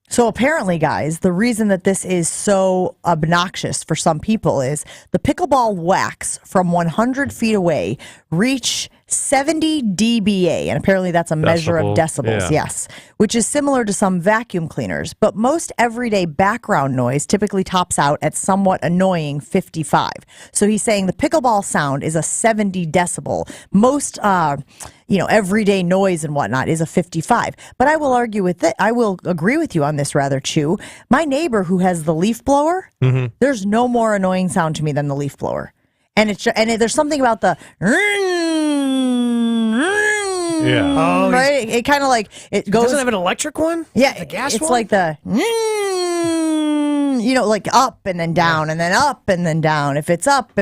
Speaker 7: So apparently, guys, the reason that this is so obnoxious for some people is the pickleball whacks from 100 feet away reach 70 dBA, and apparently that's a measure of decibels, yes, which is similar to some vacuum cleaners. But most everyday background noise typically tops out at somewhat annoying 55. So he's saying the pickleball sound is a 70 decibel. Most, everyday noise and whatnot is a 55. But I will argue with it. I will agree with you on this, rather, Chew. My neighbor who has the leaf blower, there's no more annoying sound to me than the leaf blower. And there's something about the right. It kind of it goes.
Speaker 9: Doesn't have an electric one.
Speaker 7: Yeah,
Speaker 9: the gas
Speaker 7: it's
Speaker 9: one?
Speaker 7: like the up and then down and then up and then down. If it's up,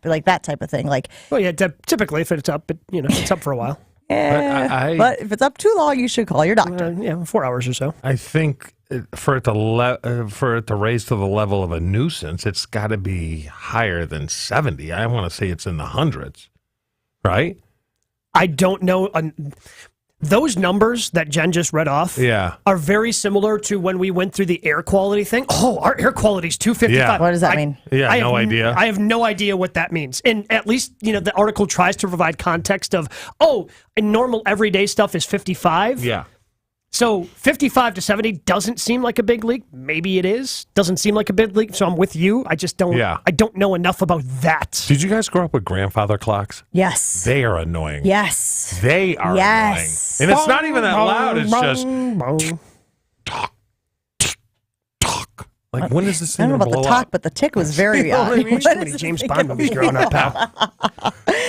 Speaker 7: like that type of thing.
Speaker 9: Well, yeah, typically if it's up, it's up for a while.
Speaker 7: But if it's up too long, you should call your doctor.
Speaker 9: 4 hours or so.
Speaker 6: I think for it to raise to the level of a nuisance, it's got to be higher than 70. I want to say it's in the hundreds, right?
Speaker 9: I don't know. Those numbers that Jen just read off are very similar to when we went through the air quality thing. Oh, our air quality is 255.
Speaker 7: Yeah. What does that mean?
Speaker 6: Yeah, no idea.
Speaker 9: I have no idea what that means. And at least, the article tries to provide context of, normal everyday stuff is 55.
Speaker 6: Yeah.
Speaker 9: So 55 to 70 doesn't seem like a big leak. Maybe it is. Doesn't seem like a big leak. So I'm with you. I just don't.
Speaker 6: Yeah.
Speaker 9: I don't know enough about that.
Speaker 6: Did you guys grow up with grandfather clocks?
Speaker 7: Yes.
Speaker 6: They are annoying.
Speaker 7: Yes.
Speaker 6: They are annoying. And it's not even that loud. It's just talk. Like, when is this thing
Speaker 7: I don't know about the talk, but the tick was very odd.
Speaker 9: Too many James Bond movies growing up, pal.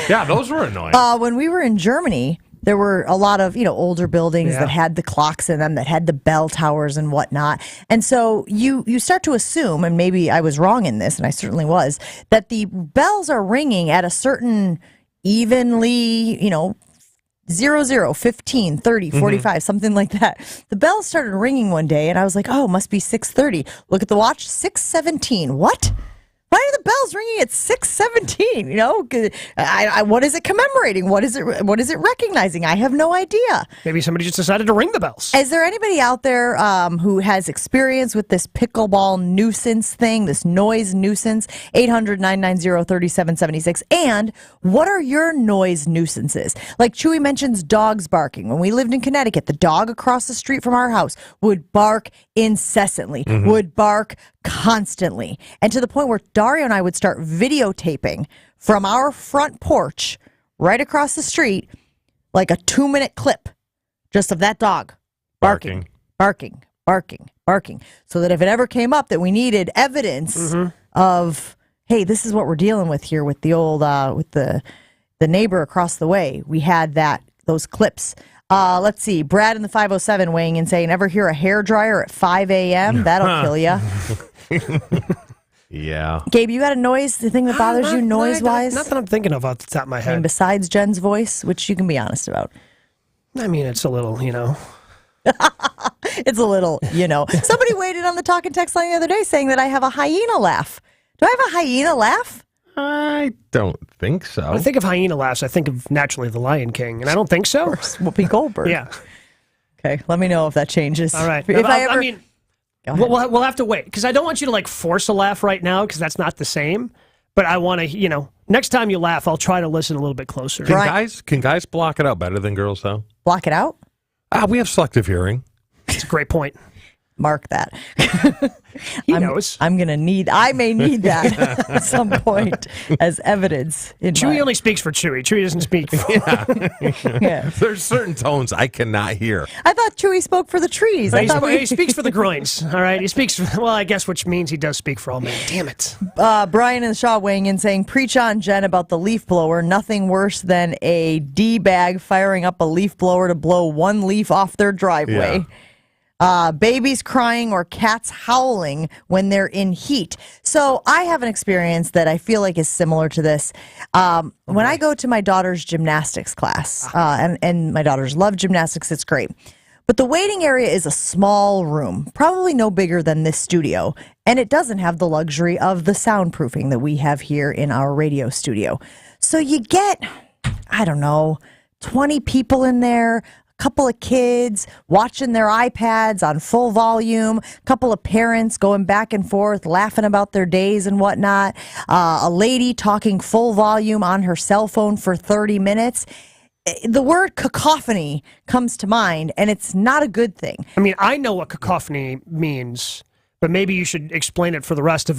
Speaker 6: Yeah, those were annoying.
Speaker 7: When we were in Germany, there were a lot of, older buildings that had the clocks in them, that had the bell towers and whatnot. And so you start to assume, and maybe I was wrong in this, and I certainly was, that the bells are ringing at a certain evenly, 00, 15, 30, 45, something like that. The bells started ringing one day, and I was like, oh, must be 6:30. Look at the watch, 6:17. What? Why are the bells ringing at 6:17? What is it commemorating? What is it recognizing? I have no idea.
Speaker 9: Maybe somebody just decided to ring the bells.
Speaker 7: Is there anybody out there who has experience with this pickleball nuisance thing, this noise nuisance? 800-990-3776. And what are your noise nuisances? Like Chewy mentions dogs barking. When we lived in Connecticut, the dog across the street from our house would bark incessantly, would bark constantly, and to the point where Dario and I would start videotaping from our front porch right across the street, like a 2-minute clip just of that dog barking, so that if it ever came up that we needed evidence of, hey, this is what we're dealing with here with the old, with the neighbor across the way, we had those clips. Let's see. Brad in the 507 weighing in saying, ever hear a hairdryer at 5 a.m.? That'll kill you.
Speaker 6: Yeah.
Speaker 7: Gabe, you got a thing that bothers you noise-wise?
Speaker 9: Not that I'm thinking of off the top of my head.
Speaker 7: I mean, besides Jen's voice, which you can be honest about.
Speaker 9: I mean, it's a little,
Speaker 7: It's a little, Somebody weighed in on the talk and text line the other day saying that I have a hyena laugh. Do I have a hyena laugh?
Speaker 6: I don't think so.
Speaker 9: When I think of hyena laughs, I think of naturally the Lion King, and I don't think so.
Speaker 7: Whoopi Goldberg.
Speaker 9: Yeah.
Speaker 7: Okay, let me know if that changes.
Speaker 9: All right.
Speaker 7: I
Speaker 9: mean, we'll have to wait, because I don't want you to force a laugh right now, because that's not the same. But I want to, next time you laugh, I'll try to listen a little bit closer.
Speaker 6: Can guys block it out better than girls, though?
Speaker 7: Block it out?
Speaker 6: We have selective hearing.
Speaker 9: That's a great point.
Speaker 7: Mark that.
Speaker 9: He knows.
Speaker 7: I may need that at some point as evidence.
Speaker 9: Chewy only speaks for Chewy. Chewy doesn't speak for...
Speaker 7: Yeah.
Speaker 6: There's certain tones I cannot hear.
Speaker 7: I thought Chewy spoke for the trees.
Speaker 9: He speaks for the groins, all right? He speaks, I guess, which means he does speak for all men. Damn it.
Speaker 7: Brian and Shaw weighing in saying, preach on, Jen, about the leaf blower. Nothing worse than a D-bag firing up a leaf blower to blow one leaf off their driveway.
Speaker 6: Yeah.
Speaker 7: Babies crying or cats howling when they're in heat. So I have an experience that I feel like is similar to this. When I go to my daughter's gymnastics class, and my daughters love gymnastics, it's great. But the waiting area is a small room, probably no bigger than this studio, and it doesn't have the luxury of the soundproofing that we have here in our radio studio. So you get, 20 people in there, couple of kids watching their iPads on full volume, couple of parents going back and forth, laughing about their days and whatnot, a lady talking full volume on her cell phone for 30 minutes. The word cacophony comes to mind, and it's not a good thing.
Speaker 9: I mean, I know what cacophony means, but maybe you should explain it for the rest of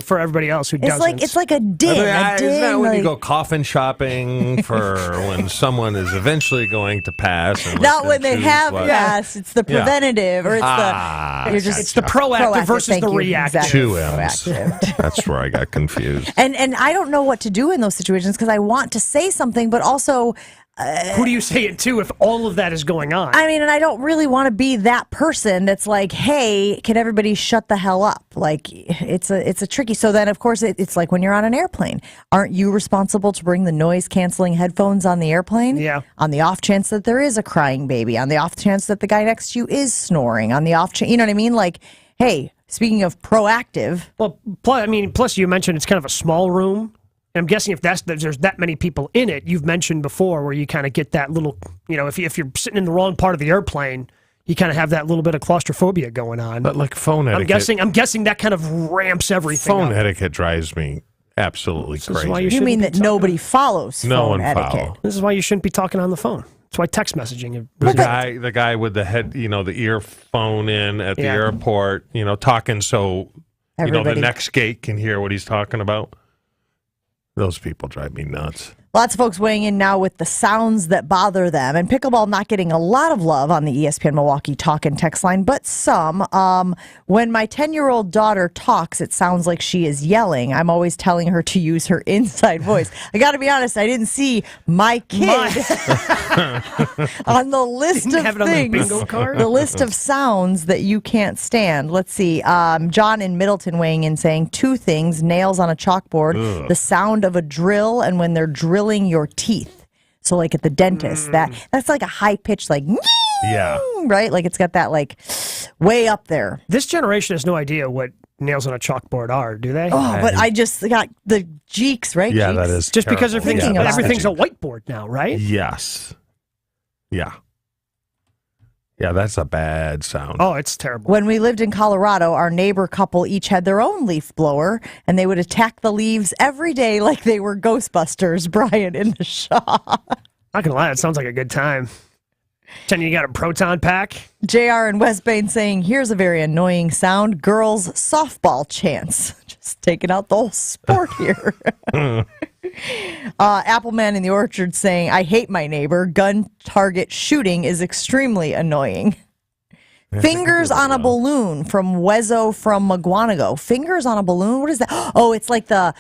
Speaker 9: for everybody else who doesn't.
Speaker 7: It's like a din.
Speaker 6: Isn't that when you go coffin shopping for when someone is eventually going to pass? And
Speaker 7: not when they have yes. It's the preventative, or it's
Speaker 9: it's the proactive versus the reactive.
Speaker 7: Exactly.
Speaker 6: 2 M's. That's where I got confused.
Speaker 7: And I don't know what to do in those situations because I want to say something, but also.
Speaker 9: Who do you say it to if all of that is going on?
Speaker 7: I mean, and I don't really want to be that person that's like, hey, can everybody shut the hell up? Like, it's a tricky. So then, of course, it's like when you're on an airplane. Aren't you responsible to bring the noise-canceling headphones on the airplane?
Speaker 9: Yeah.
Speaker 7: On the off chance that there is a crying baby. On the off chance that the guy next to you is snoring. On the off chance, you know what I mean? Like, hey, speaking of proactive.
Speaker 9: Well, plus you mentioned it's kind of a small room. I'm guessing if there's that many people in it, you've mentioned before where you kind of get that little, if you're sitting in the wrong part of the airplane, you kind of have that little bit of claustrophobia going on.
Speaker 6: But like phone etiquette.
Speaker 9: I'm guessing that kind of ramps everything
Speaker 6: Phone
Speaker 9: up.
Speaker 6: etiquette drives me absolutely crazy.
Speaker 7: You mean that nobody follows
Speaker 6: no
Speaker 7: phone
Speaker 6: one
Speaker 7: etiquette?
Speaker 6: follows.
Speaker 9: This is why you shouldn't be talking on the phone. That's why text messaging.
Speaker 6: The guy with the head, the earphone in at the airport, talking so the next gate can hear what he's talking about. Those people drive me nuts.
Speaker 7: Lots of folks weighing in now with the sounds that bother them. And pickleball not getting a lot of love on the ESPN Milwaukee talk and text line, but some. When my 10-year-old daughter talks, it sounds like she is yelling. I'm always telling her to use her inside voice. I got to be honest, I didn't see my kid on the list of things, the list of sounds that you can't stand. Let's see. John in Middleton weighing in saying 2 things, nails on a chalkboard, the sound of a drill, and when they're drilling your teeth. So like at the dentist, that's like a high pitch, like,
Speaker 6: yeah,
Speaker 7: right? Like it's got that like way up there.
Speaker 9: This generation has no idea what nails on a chalkboard are, do they?
Speaker 7: Oh, but I just got the Jeeks, right?
Speaker 6: Yeah,
Speaker 7: Jeeks?
Speaker 6: that is
Speaker 9: just because
Speaker 6: terrible.
Speaker 9: everything's a whiteboard now, right?
Speaker 6: Yes. Yeah. Yeah, that's a bad sound.
Speaker 9: Oh, it's terrible.
Speaker 7: When we lived in Colorado, our neighbor couple each had their own leaf blower, and they would attack the leaves every day like they were Ghostbusters. Brian in the shop.
Speaker 9: Not gonna lie, it sounds like a good time. Jenny, you got a proton pack?
Speaker 7: JR in West Bain saying, here's a very annoying sound. Girls' softball chants. Just taking out the whole sport here. Appleman in the Orchard saying, I hate my neighbor. Gun target shooting is extremely annoying. Fingers on a balloon from Wezzo from Maguanago. Fingers on a balloon? What is that? Oh, it's like a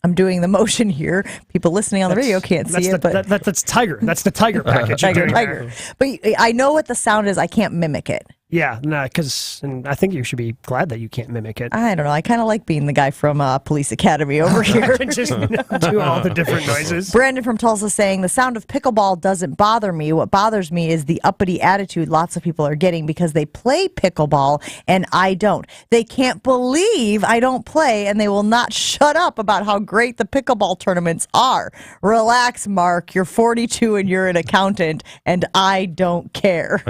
Speaker 7: I'm doing the motion here. People listening on the radio can't see it, but
Speaker 9: that's Tiger. That's the Tiger package.
Speaker 7: Tiger. But I know what the sound is. I can't mimic it.
Speaker 9: Yeah, because I think you should be glad that you can't mimic it.
Speaker 7: I don't know. I kind of like being the guy from Police Academy over here.
Speaker 9: Just do all the different noises.
Speaker 7: Brandon from Tulsa saying, the sound of pickleball doesn't bother me. What bothers me is the uppity attitude lots of people are getting because they play pickleball and I don't. They can't believe I don't play and they will not shut up about how great the pickleball tournaments are. Relax, Mark. You're 42 and you're an accountant and I don't care.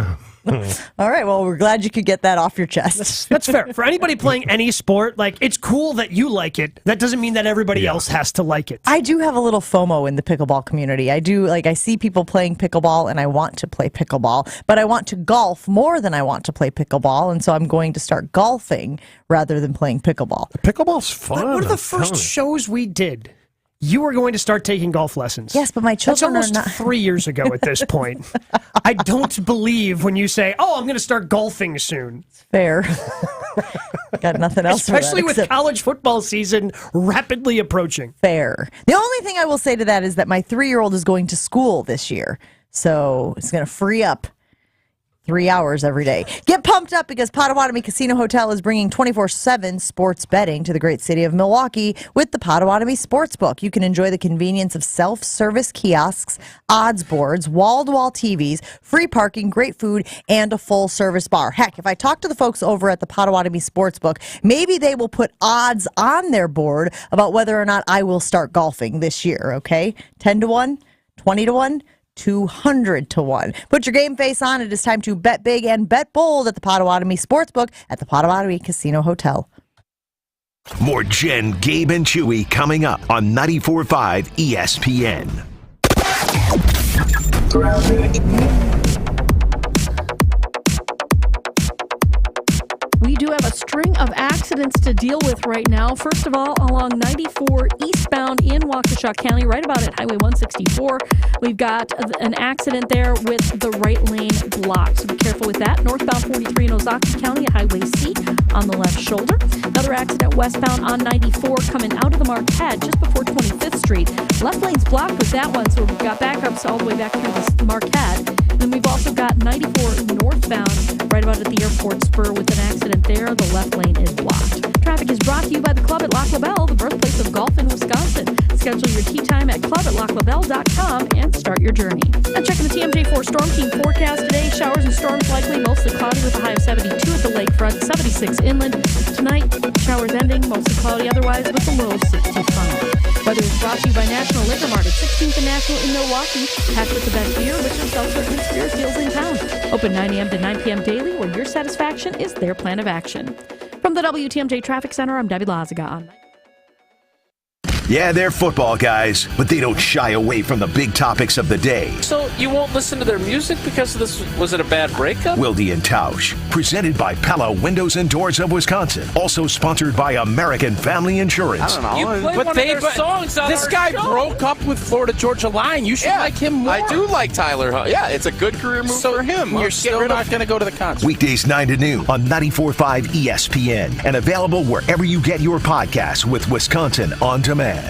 Speaker 7: All right, well, we're glad you could get that off your chest.
Speaker 9: That's fair. For anybody playing any sport, it's cool that you like it. That doesn't mean that everybody else has to like it.
Speaker 7: I do have a little FOMO in the pickleball community. I do, I see people playing pickleball, and I want to play pickleball, but I want to golf more than I want to play pickleball, and so I'm going to start golfing rather than playing pickleball.
Speaker 6: Pickleball's fun.
Speaker 9: One of the first shows we did, you were going to start taking golf lessons.
Speaker 7: Yes, but my children
Speaker 9: That's almost
Speaker 7: are not
Speaker 9: 3 years ago at this point. I don't believe when you say, I'm going to start golfing soon.
Speaker 7: It's fair. Got nothing else
Speaker 9: Especially
Speaker 7: for that
Speaker 9: with college football season rapidly approaching.
Speaker 7: Fair. The only thing I will say to that is that my 3-year-old is going to school this year. So it's going to free up 3 hours every day. Get pumped up because Potawatomi Casino Hotel is bringing 24/7 sports betting to the great city of Milwaukee with the Potawatomi Sportsbook. You can enjoy the convenience of self-service kiosks, odds boards, wall-to-wall TVs, free parking, great food, and a full-service bar. Heck, if I talk to the folks over at the Potawatomi Sportsbook, maybe they will put odds on their board about whether or not I will start golfing this year, okay? 10-1, 20-1, 200-1. Put your game face on. It is time to bet big and bet bold at the Potawatomi Sportsbook at the Potawatomi Casino Hotel.
Speaker 3: More Jen, Gabe, and Chewy coming up on 94.5 ESPN.
Speaker 19: We do have a string of accidents to deal with right now. First of all, along 94 eastbound in Waukesha County, right about at Highway 164, we've got an accident there with the right lane blocked. So be careful with that. Northbound 43 in Ozaukee County at Highway C on the left shoulder. Another accident westbound on 94 coming out of the Marquette just before 25th Street. Left lane's blocked with that one, so we've got backups all the way back through the Marquette. Then we've also got 94 northbound right about at the airport spur with an accident there. The left lane is blocked. Traffic is brought to you by the Club at Lac La Belle, the birthplace of golf in Wisconsin. Schedule your tee time at club@laclabelle.com and start your journey. Now checking the TMJ4 Storm Team forecast today. Showers and storms likely, mostly cloudy with a high of 72 at the lakefront, 76 inland. Tonight, showers ending, mostly cloudy otherwise with a low of 65. Weather is brought to you by National Liquor Mart at 16th and National in Milwaukee. Packed with the best beer, Richard Seltzer, and spirit deals in town. Open 9 a.m. to 9 p.m. daily, where your satisfaction is their plan of action. From the WTMJ Traffic Center, I'm Debbie Lazaga on.
Speaker 3: Yeah, they're football guys, but they don't shy away from the big topics of the day.
Speaker 1: So you won't listen to their music because of this? Was it a bad breakup?
Speaker 3: Wilde and Tausch, presented by Pella Windows and Doors of Wisconsin. Also sponsored by American Family Insurance.
Speaker 1: I don't know. You played one of their songs on
Speaker 2: this
Speaker 1: our
Speaker 2: guy
Speaker 1: show.
Speaker 2: broke up with Florida Georgia Line. You should like him more.
Speaker 1: I do like Tyler. Yeah, it's a good career move for him.
Speaker 2: You're still not going to go to the concert.
Speaker 3: Weekdays 9 to noon on 94.5 ESPN and available wherever you get your podcasts with Wisconsin On Demand.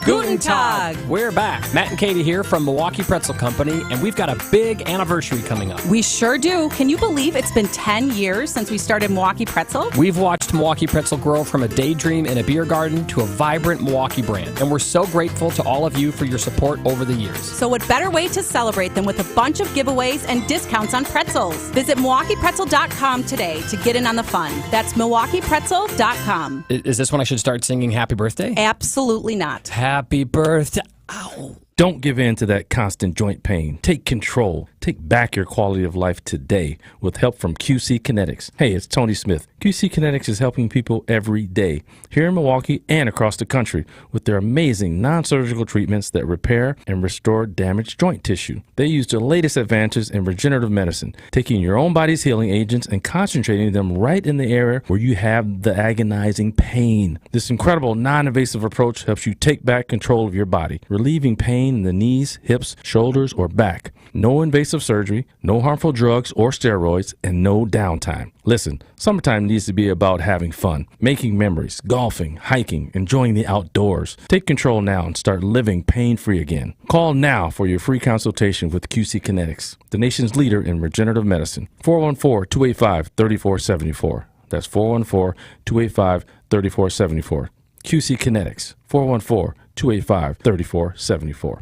Speaker 4: Guten Tag! We're back. Matt and Katie here from Milwaukee Pretzel Company, and we've got a big anniversary coming up.
Speaker 10: We sure do. Can you believe it's been 10 years since we started Milwaukee Pretzel?
Speaker 4: We've watched Milwaukee Pretzel grow from a daydream in a beer garden to a vibrant Milwaukee brand, and we're so grateful to all of you for your support over the years.
Speaker 10: So what better way to celebrate than with a bunch of giveaways and discounts on pretzels? Visit MilwaukeePretzel.com today to get in on the fun. That's MilwaukeePretzel.com.
Speaker 4: Is this when I should start singing Happy Birthday?
Speaker 10: Absolutely not.
Speaker 4: Happy birthday. Ow.
Speaker 11: Don't give in to that constant joint pain. Take control. Take back your quality of life today with help from QC Kinetics. Hey, it's Tony Smith. QC Kinetics is helping people every day here in Milwaukee and across the country with their amazing non-surgical treatments that repair and restore damaged joint tissue. They use the latest advances in regenerative medicine, taking your own body's healing agents and concentrating them right in the area where you have the agonizing pain. This incredible non-invasive approach helps you take back control of your body, relieving pain in the knees, hips, shoulders, or back. No invasive surgery, no harmful drugs or steroids, and no downtime. Listen, summertime needs to be about having fun, making memories, golfing, hiking, enjoying the outdoors. Take control now and start living pain-free again. Call now for your free consultation with QC Kinetics, the nation's leader in regenerative medicine. 414-285-3474. That's 414-285-3474. QC Kinetics, 414-285-3474.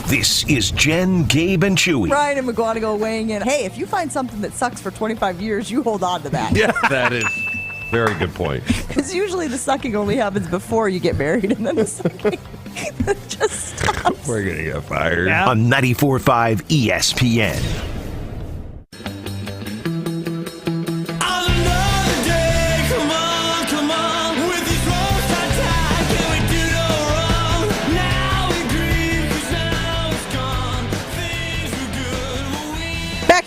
Speaker 3: This is Jen, Gabe, and Chewy.
Speaker 7: Ryan and McGuanago weighing in. Hey, if you find something that sucks for 25 years, you hold on to that.
Speaker 6: Yeah, that is very good point.
Speaker 7: Because usually the sucking only happens before you get married, and then the sucking just stops.
Speaker 6: We're going to get fired.
Speaker 3: Yeah. On 94.5 ESPN.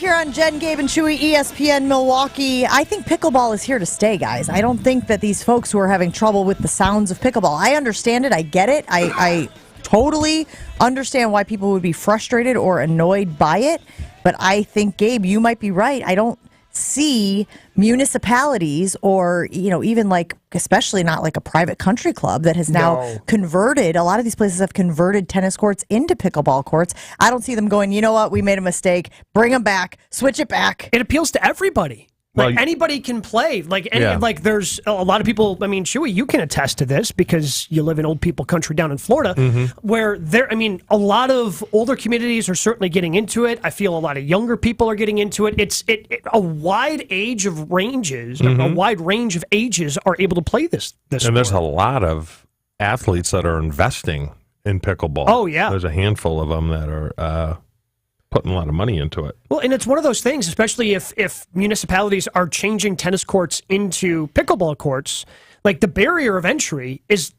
Speaker 7: Here on Jen, Gabe, and Chewy, ESPN Milwaukee. I think pickleball is here to stay, guys. I don't think that these folks who are having trouble with the sounds of pickleball, I understand it. I get it. I totally understand why people would be frustrated or annoyed by it. But I think, Gabe, you might be right. I don't see municipalities or, even especially not like a private country club that has now converted. A lot of these places have converted tennis courts into pickleball courts. I don't see them going, you know what, we made a mistake. Bring them back. Switch it back.
Speaker 9: It appeals to everybody. Anybody can play. There's a lot of people. I mean, Chewy, you can attest to this because you live in old people country down in Florida, where a lot of older communities are certainly getting into it. I feel a lot of younger people are getting into it. It's a wide age of ranges, a wide range of ages are able to play this sport.
Speaker 6: And there's a lot of athletes that are investing in pickleball.
Speaker 9: Oh, yeah.
Speaker 6: There's a handful of them that are putting a lot of money into it.
Speaker 9: Well, and it's one of those things, especially if municipalities are changing tennis courts into pickleball courts, like the barrier of entry is,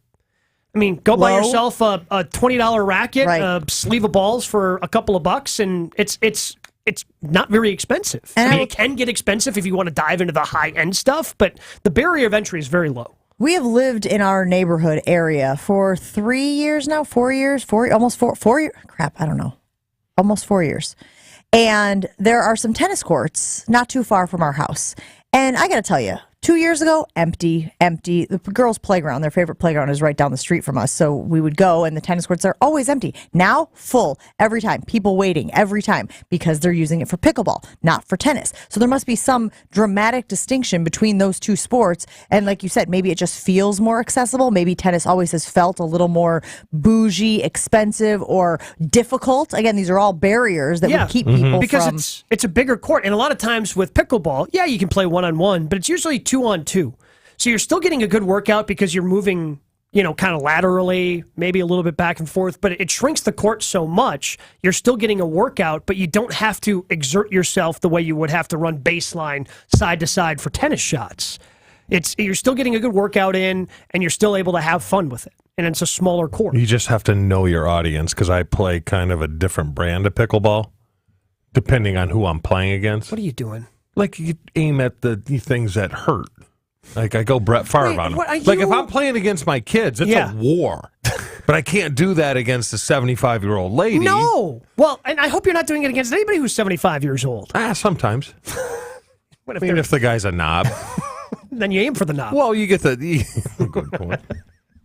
Speaker 9: go buy yourself a $20 racket, a sleeve of balls for a couple of bucks, and it's not very expensive. It can get expensive if you want to dive into the high-end stuff, but the barrier of entry is very low.
Speaker 7: We have lived in our neighborhood area for 3 years now, 4 years, almost 4 years. Crap, I don't know. Almost 4 years. And there are some tennis courts not too far from our house. And I got to tell you, 2 years ago, empty. The girls' playground, their favorite playground, is right down the street from us. So we would go, and the tennis courts are always empty. Now, full every time. People waiting every time because they're using it for pickleball, not for tennis. So there must be some dramatic distinction between those two sports. And like you said, maybe it just feels more accessible. Maybe tennis always has felt a little more bougie, expensive, or difficult. Again, these are all barriers that would keep people
Speaker 9: because it's a bigger court. And a lot of times with pickleball, you can play one-on-one, but it's usually 2-on-2. So you're still getting a good workout because you're moving, kind of laterally, maybe a little bit back and forth, but it shrinks the court so much, you're still getting a workout, but you don't have to exert yourself the way you would have to run baseline side to side for tennis shots. You're still getting a good workout in, and you're still able to have fun with it. And it's a smaller court.
Speaker 6: You just have to know your audience, because I play kind of a different brand of pickleball, depending on who I'm playing against.
Speaker 9: What are you doing?
Speaker 6: Like, you aim at the things that hurt. Like, I go Brett Favre on them. Like, if I'm playing against my kids, it's a war. But I can't do that against a 75-year-old lady.
Speaker 9: No. Well, and I hope you're not doing it against anybody who's 75 years old.
Speaker 6: Sometimes. If the guy's a knob.
Speaker 9: Then you aim for the knob.
Speaker 6: Well, you get good point.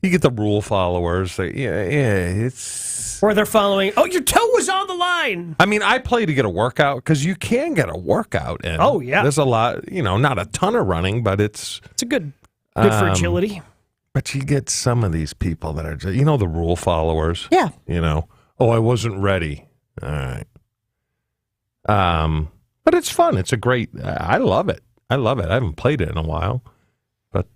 Speaker 6: You get the rule followers. It's...
Speaker 9: Or they're following, your toe was on the line.
Speaker 6: I play to get a workout, because you can get a workout in.
Speaker 9: Oh, yeah.
Speaker 6: There's a lot, not a ton of running, but it's
Speaker 9: a good for agility.
Speaker 6: But you get some of these people that are just, the rule followers.
Speaker 7: Yeah.
Speaker 6: I wasn't ready. All right. But it's fun. It's I love it. I haven't played it in a while. But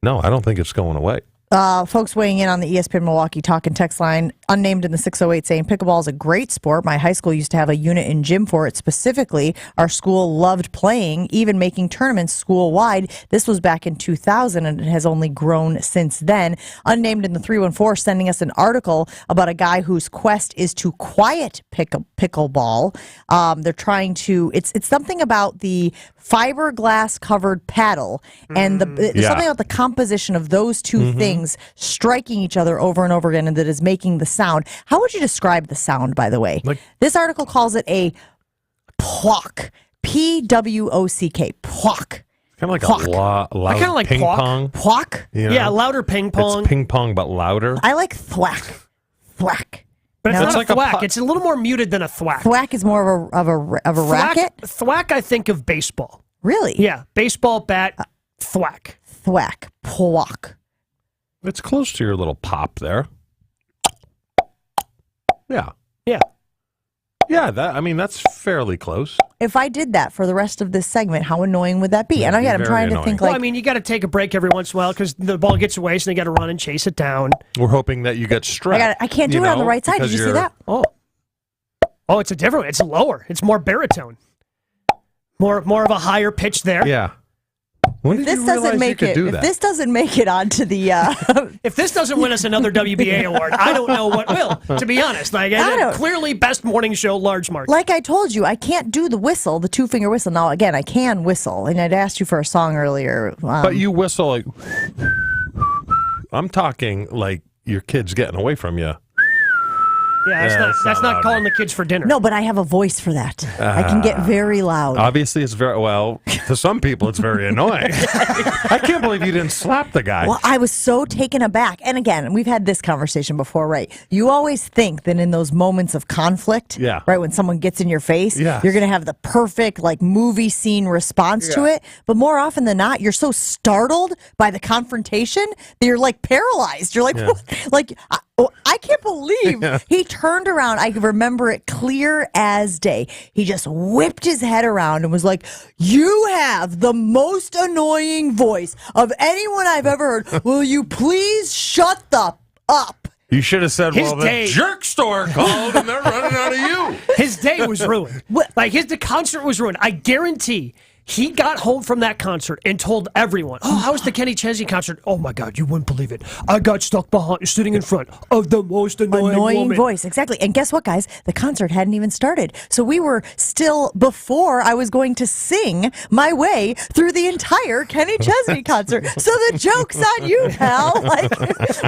Speaker 6: no, I don't think it's going away.
Speaker 7: Folks weighing in on the ESPN Milwaukee talk and text line, unnamed in the 608, saying pickleball is a great sport. My high school used to have a unit in gym for it specifically. Our school loved playing, even making tournaments school-wide. This was back in 2000, and it has only grown since then. Unnamed in the 314, sending us an article about a guy whose quest is to quiet pickleball. They're trying to, it's something about the fiberglass covered paddle and something about the composition of those two things striking each other over and over again, and that is making the sound. How would you describe the sound, by the way? This article calls it a pwock. P-W-O-C-K. Pwock.
Speaker 6: Kind of like a loud ping pong.
Speaker 7: Pwock?
Speaker 6: You know?
Speaker 9: Yeah, louder ping pong.
Speaker 6: It's ping pong, but louder.
Speaker 7: I like thwack. Thwack.
Speaker 9: But it's
Speaker 7: No?
Speaker 9: not
Speaker 6: like
Speaker 9: a
Speaker 6: a
Speaker 9: thwack. It's a little more muted than a thwack.
Speaker 7: Thwack is more of a racket?
Speaker 9: Thwack, I think of baseball.
Speaker 7: Really?
Speaker 9: Yeah, baseball bat, thwack.
Speaker 7: Thwack. Pwock.
Speaker 6: It's close to your little pop there. Yeah.
Speaker 9: Yeah.
Speaker 6: Yeah, that's fairly close.
Speaker 7: If I did that for the rest of this segment, how annoying would that be? And again, I'm trying to think
Speaker 9: Well, I mean, you got to take a break every once in a while because the ball gets away, so you got to run and chase it down.
Speaker 6: We're hoping that you get stressed.
Speaker 7: I can't do it on the right side. Did you see that?
Speaker 9: Oh, it's a different. It's lower. It's more baritone. More of a higher pitch there.
Speaker 6: Yeah. When did you realize you could do that?
Speaker 7: If this doesn't make it onto the,
Speaker 9: if this doesn't win us another WBA award, I don't know what will. To be honest, clearly best morning show, large mark.
Speaker 7: Like I told you, I can't do the whistle, the 2-finger whistle. Now again, I can whistle, and I'd asked you for a song earlier.
Speaker 6: But you whistle like. I'm talking like your kid's getting away from you.
Speaker 9: Yeah, that's not calling the kids for dinner.
Speaker 7: No, but I have a voice for that. I can get very loud.
Speaker 6: Obviously, it's to some people, it's very annoying. I can't believe you didn't slap the guy.
Speaker 7: Well, I was so taken aback. And again, we've had this conversation before, right? You always think that in those moments of conflict, right, when someone gets in your face, you're going to have the perfect, movie scene response to it. But more often than not, you're so startled by the confrontation that you're paralyzed. You're what? I can't believe he turned around. I can remember it clear as day. He just whipped his head around and was like, "You have the most annoying voice of anyone I've ever heard. Will you please shut the up?"
Speaker 6: You should have said, the jerk store called and they're running out of you.
Speaker 9: His day was ruined. The concert was ruined. I guarantee he got home from that concert and told everyone, how was the Kenny Chesney concert? Oh, my God, you wouldn't believe it. I got stuck sitting in front of the most annoying woman.
Speaker 7: Voice, exactly. And guess what, guys? The concert hadn't even started. So we were still before I was going to sing my way through the entire Kenny Chesney concert. So the joke's on you, pal.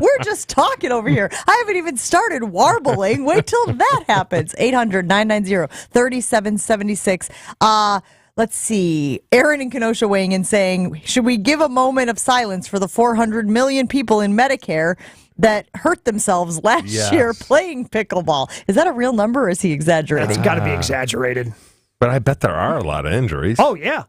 Speaker 7: We're just talking over here. I haven't even started warbling. Wait till that happens. 800-990-3776. Let's see. Aaron in Kenosha weighing in saying, should we give a moment of silence for the 400 million people in Medicare that hurt themselves last year playing pickleball? Is that a real number or is he exaggerating?
Speaker 9: It's got to be exaggerated.
Speaker 6: But I bet there are a lot of injuries.
Speaker 9: Oh, yeah.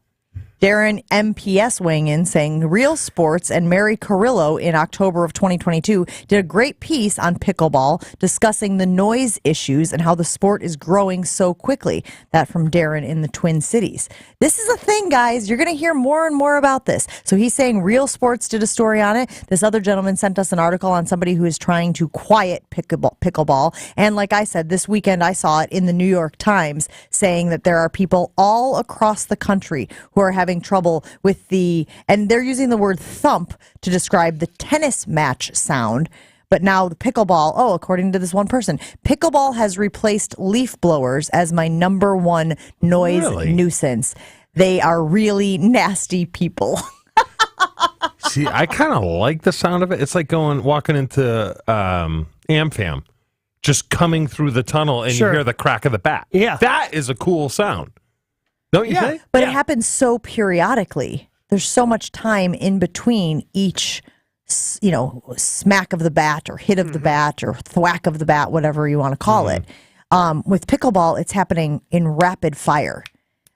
Speaker 7: Darren MPS weighing in saying Real Sports and Mary Carrillo in October of 2022 did a great piece on pickleball discussing the noise issues and how the sport is growing so quickly. That from Darren in the Twin Cities. This is a thing, guys. You're going to hear more and more about this. So he's saying Real Sports did a story on it. This other gentleman sent us an article on somebody who is trying to quiet pickleball. And like I said, this weekend I saw it in the New York Times saying that there are people all across the country who are having trouble with and they're using the word thump to describe the tennis match sound. But now the pickleball, according to this one person, pickleball has replaced leaf blowers as my number one noise nuisance. They are really nasty people.
Speaker 6: See, I kind of like the sound of it. It's like walking into AmFam, just coming through the tunnel and you hear the crack of the bat.
Speaker 9: Yeah.
Speaker 6: That is a cool sound. Don't you think?
Speaker 7: But it happens so periodically. There's so much time in between each, smack of the bat or hit of the bat or thwack of the bat, whatever you want to call it. With pickleball, it's happening in rapid fire.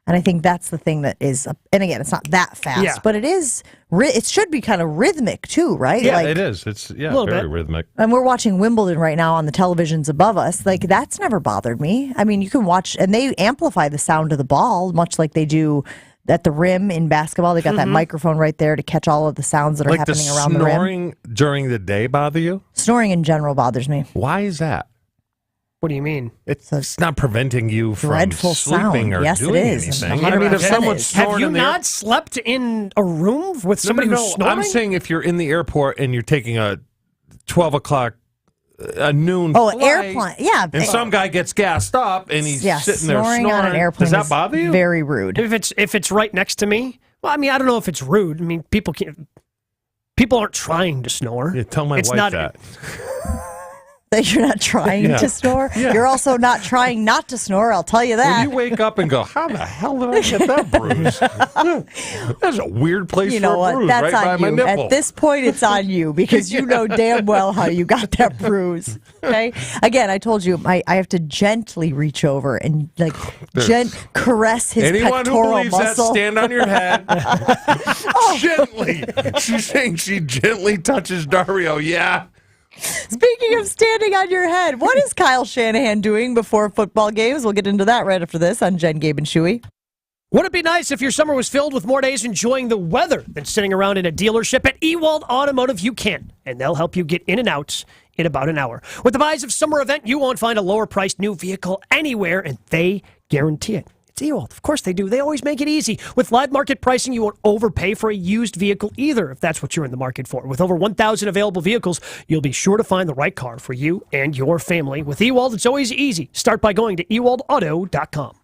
Speaker 7: And I think that's the thing that is, and again, it's not that fast, but it is, it should be kind of rhythmic too, right?
Speaker 6: Yeah, it is. It's very rhythmic.
Speaker 7: And we're watching Wimbledon right now on the televisions above us. That's never bothered me. I mean, you can watch, and they amplify the sound of the ball, much like they do at the rim in basketball. They got that microphone right there to catch all of the sounds that are happening around the rim.
Speaker 6: Snoring during the day bother you?
Speaker 7: Snoring in general bothers me.
Speaker 6: Why is that?
Speaker 9: What do you mean?
Speaker 6: It's not preventing you from
Speaker 7: dreadful
Speaker 6: sleeping
Speaker 7: sound.
Speaker 6: or
Speaker 7: Yes,
Speaker 6: doing
Speaker 7: it is.
Speaker 6: anything. I mean, if someone's snoring
Speaker 9: Have you
Speaker 6: in the
Speaker 9: not slept in a room with somebody who's snoring?
Speaker 6: I'm saying if you're in the airport and you're taking a 12 o'clock, a noon flight,
Speaker 7: airplane. Yeah.
Speaker 6: And some guy gets gassed up and he's sitting there
Speaker 7: snoring on an airplane.
Speaker 6: Does that
Speaker 7: is
Speaker 6: bother you?
Speaker 7: Very rude.
Speaker 9: If it's right next to me, well, I mean, I don't know if it's rude. I mean, people aren't trying to snore.
Speaker 6: Yeah, tell my
Speaker 9: It's
Speaker 6: wife
Speaker 9: not-
Speaker 6: that.
Speaker 7: That you're not trying to snore.
Speaker 6: Yeah.
Speaker 7: You're also not trying not to snore. I'll tell you that.
Speaker 6: When you wake up and go, how the hell did I get that bruise? That's a weird place
Speaker 7: You
Speaker 6: for
Speaker 7: know
Speaker 6: a
Speaker 7: what?
Speaker 6: bruise,
Speaker 7: That's
Speaker 6: right by
Speaker 7: on
Speaker 6: my
Speaker 7: you.
Speaker 6: nipple.
Speaker 7: At this point, it's on you because you know damn well how you got that bruise. Okay. Again, I told you I have to gently reach over and caress his
Speaker 6: Anyone who
Speaker 7: pectoral
Speaker 6: believes
Speaker 7: muscle.
Speaker 6: that, stand on your head. Gently. She's saying she gently touches Dario. Yeah.
Speaker 7: Speaking of standing on your head, what is Kyle Shanahan doing before football games? We'll get into that right after this on Jen, Gabe, and Chewy.
Speaker 9: Would it be nice if your summer was filled with more days enjoying the weather than sitting around in a dealership? At Ewald Automotive, you can, and they'll help you get in and out in about an hour. With the Buys of Summer event, you won't find a lower-priced new vehicle anywhere, and they guarantee it. It's Ewald. Of course they do. They always make it easy. With live market pricing, you won't overpay for a used vehicle either, if that's what you're in the market for. With over 1,000 available vehicles, you'll be sure to find the right car for you and your family. With Ewald, it's always easy. Start by going to ewaldauto.com.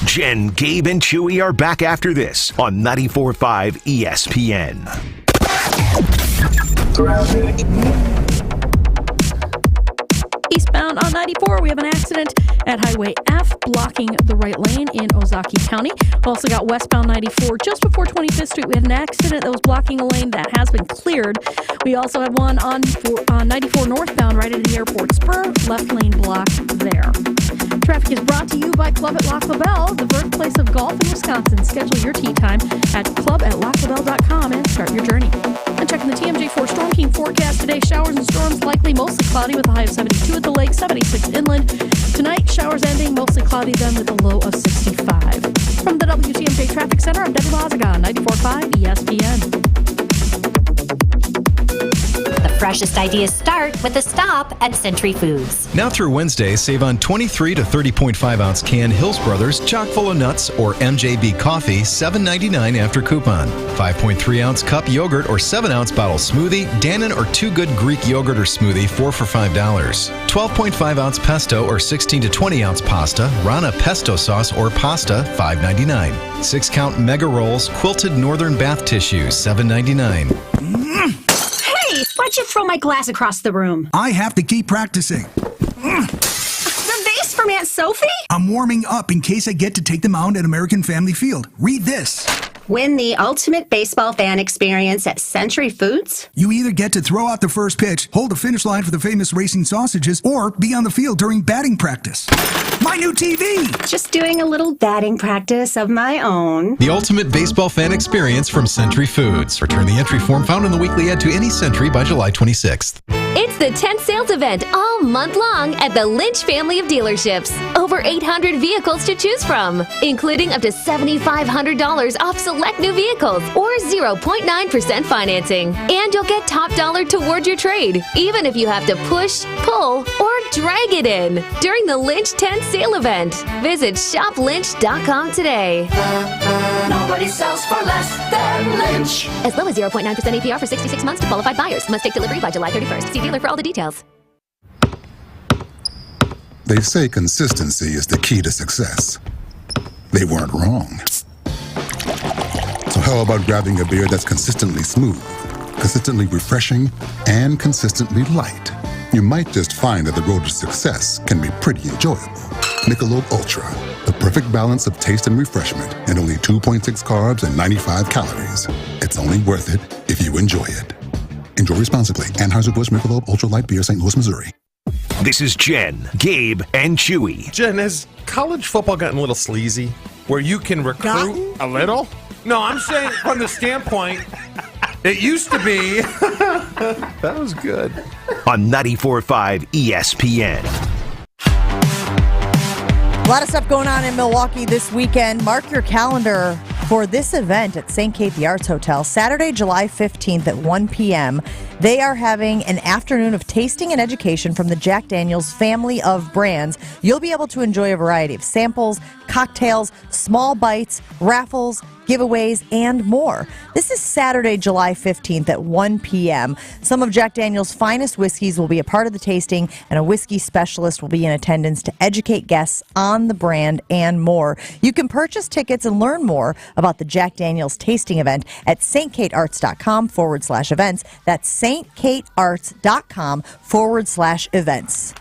Speaker 3: Jen, Gabe, and Chewy are back after this on 94.5 ESPN.
Speaker 19: Eastbound on 94, we have an accident at Highway F blocking the right lane in Ozaki County. We also got westbound 94 just before 25th Street. We had an accident that was blocking a lane that has been cleared. We also had one on 94 northbound right into the airport spur, left lane blocked there. Traffic is brought to you by Club at Lac La Belle, the birthplace of golf in Wisconsin. Schedule your tee time at club@laclabelle.com and start your journey. And checking the TMJ4 Storm King forecast today, showers and storms likely mostly cloudy with a high of 72 at the lake, 76 inland. Tonight, showers ending, mostly cloudy then with a low of 65. From the WTMJ Traffic Center, I'm Debbie Lazaga, 94.5 ESPN.
Speaker 5: The freshest ideas start with a stop at Century Foods.
Speaker 12: Now through Wednesday, save on 23 to 30.5-ounce can Hills Brothers chock full of nuts or MJB coffee, $7.99 after coupon. 5.3-ounce cup yogurt or 7-ounce bottle smoothie, Dannon or Too Good Greek yogurt or smoothie, 4 for $5. 12.5-ounce pesto or 16 to 20-ounce pasta, Rana pesto sauce or pasta, $5.99. 6-count mega rolls, quilted northern bath tissue, $7.99.
Speaker 13: Hey, why'd you throw my glass across the room?
Speaker 14: I have to keep practicing.
Speaker 13: The vase from Aunt Sophie?
Speaker 14: I'm warming up in case I get to take them out at American Family Field. Read this.
Speaker 13: Win the ultimate baseball fan experience at Century Foods?
Speaker 14: You either get to throw out the first pitch, hold the finish line for the famous racing sausages, or be on the field during batting practice. My new TV!
Speaker 13: Just doing a little batting practice of my own.
Speaker 12: The ultimate baseball fan experience from Century Foods. Return the entry form found in the weekly ad to any Century by July 26th.
Speaker 20: It's the 10th sales event all month long at the Lynch family of dealerships. Over 800 vehicles to choose from, including up to $7,500 off select new vehicles or 0.9% financing. And you'll get top dollar toward your trade, even if you have to push, pull, or drag it in during the Lynch 10th sale event. Visit shoplynch.com today.
Speaker 8: Nobody sells for less than Lynch.
Speaker 20: As low as 0.9% APR for 66 months to qualified buyers. Must take delivery by July 31st. See dealer for all the details.
Speaker 15: They say consistency is the key to success. They weren't wrong. So how about grabbing a beer that's consistently smooth, consistently refreshing, and consistently light? You might just find that the road to success can be pretty enjoyable. Michelob Ultra, the perfect balance of taste and refreshment, and only 2.6 carbs and 95 calories. It's only worth it if you enjoy it. Enjoy responsibly. Anheuser-Busch Michelob Ultra Light Beer, St. Louis, Missouri.
Speaker 3: This is Jen, Gabe, and Chewy.
Speaker 6: Jen, has college football gotten a little sleazy? Where you can recruit a little? No, I'm saying from the standpoint, it used to be. That was good.
Speaker 3: On 94.5 ESPN.
Speaker 7: lot of stuff going on in Milwaukee this weekend. Mark your calendar for this event at St. Kate the Arts Hotel, Saturday, July 15th at 1 p.m. They are having an afternoon of tasting and education from the Jack Daniel's family of brands. You'll be able to enjoy a variety of samples, cocktails, small bites, raffles, giveaways, and more. This is Saturday, July 15th at 1 p.m. Some of Jack Daniel's finest whiskeys will be a part of the tasting, and a whiskey specialist will be in attendance to educate guests on the brand and more. You can purchase tickets and learn more about the Jack Daniel's tasting event at stkatearts.com/events. That's stkatearts.com/events.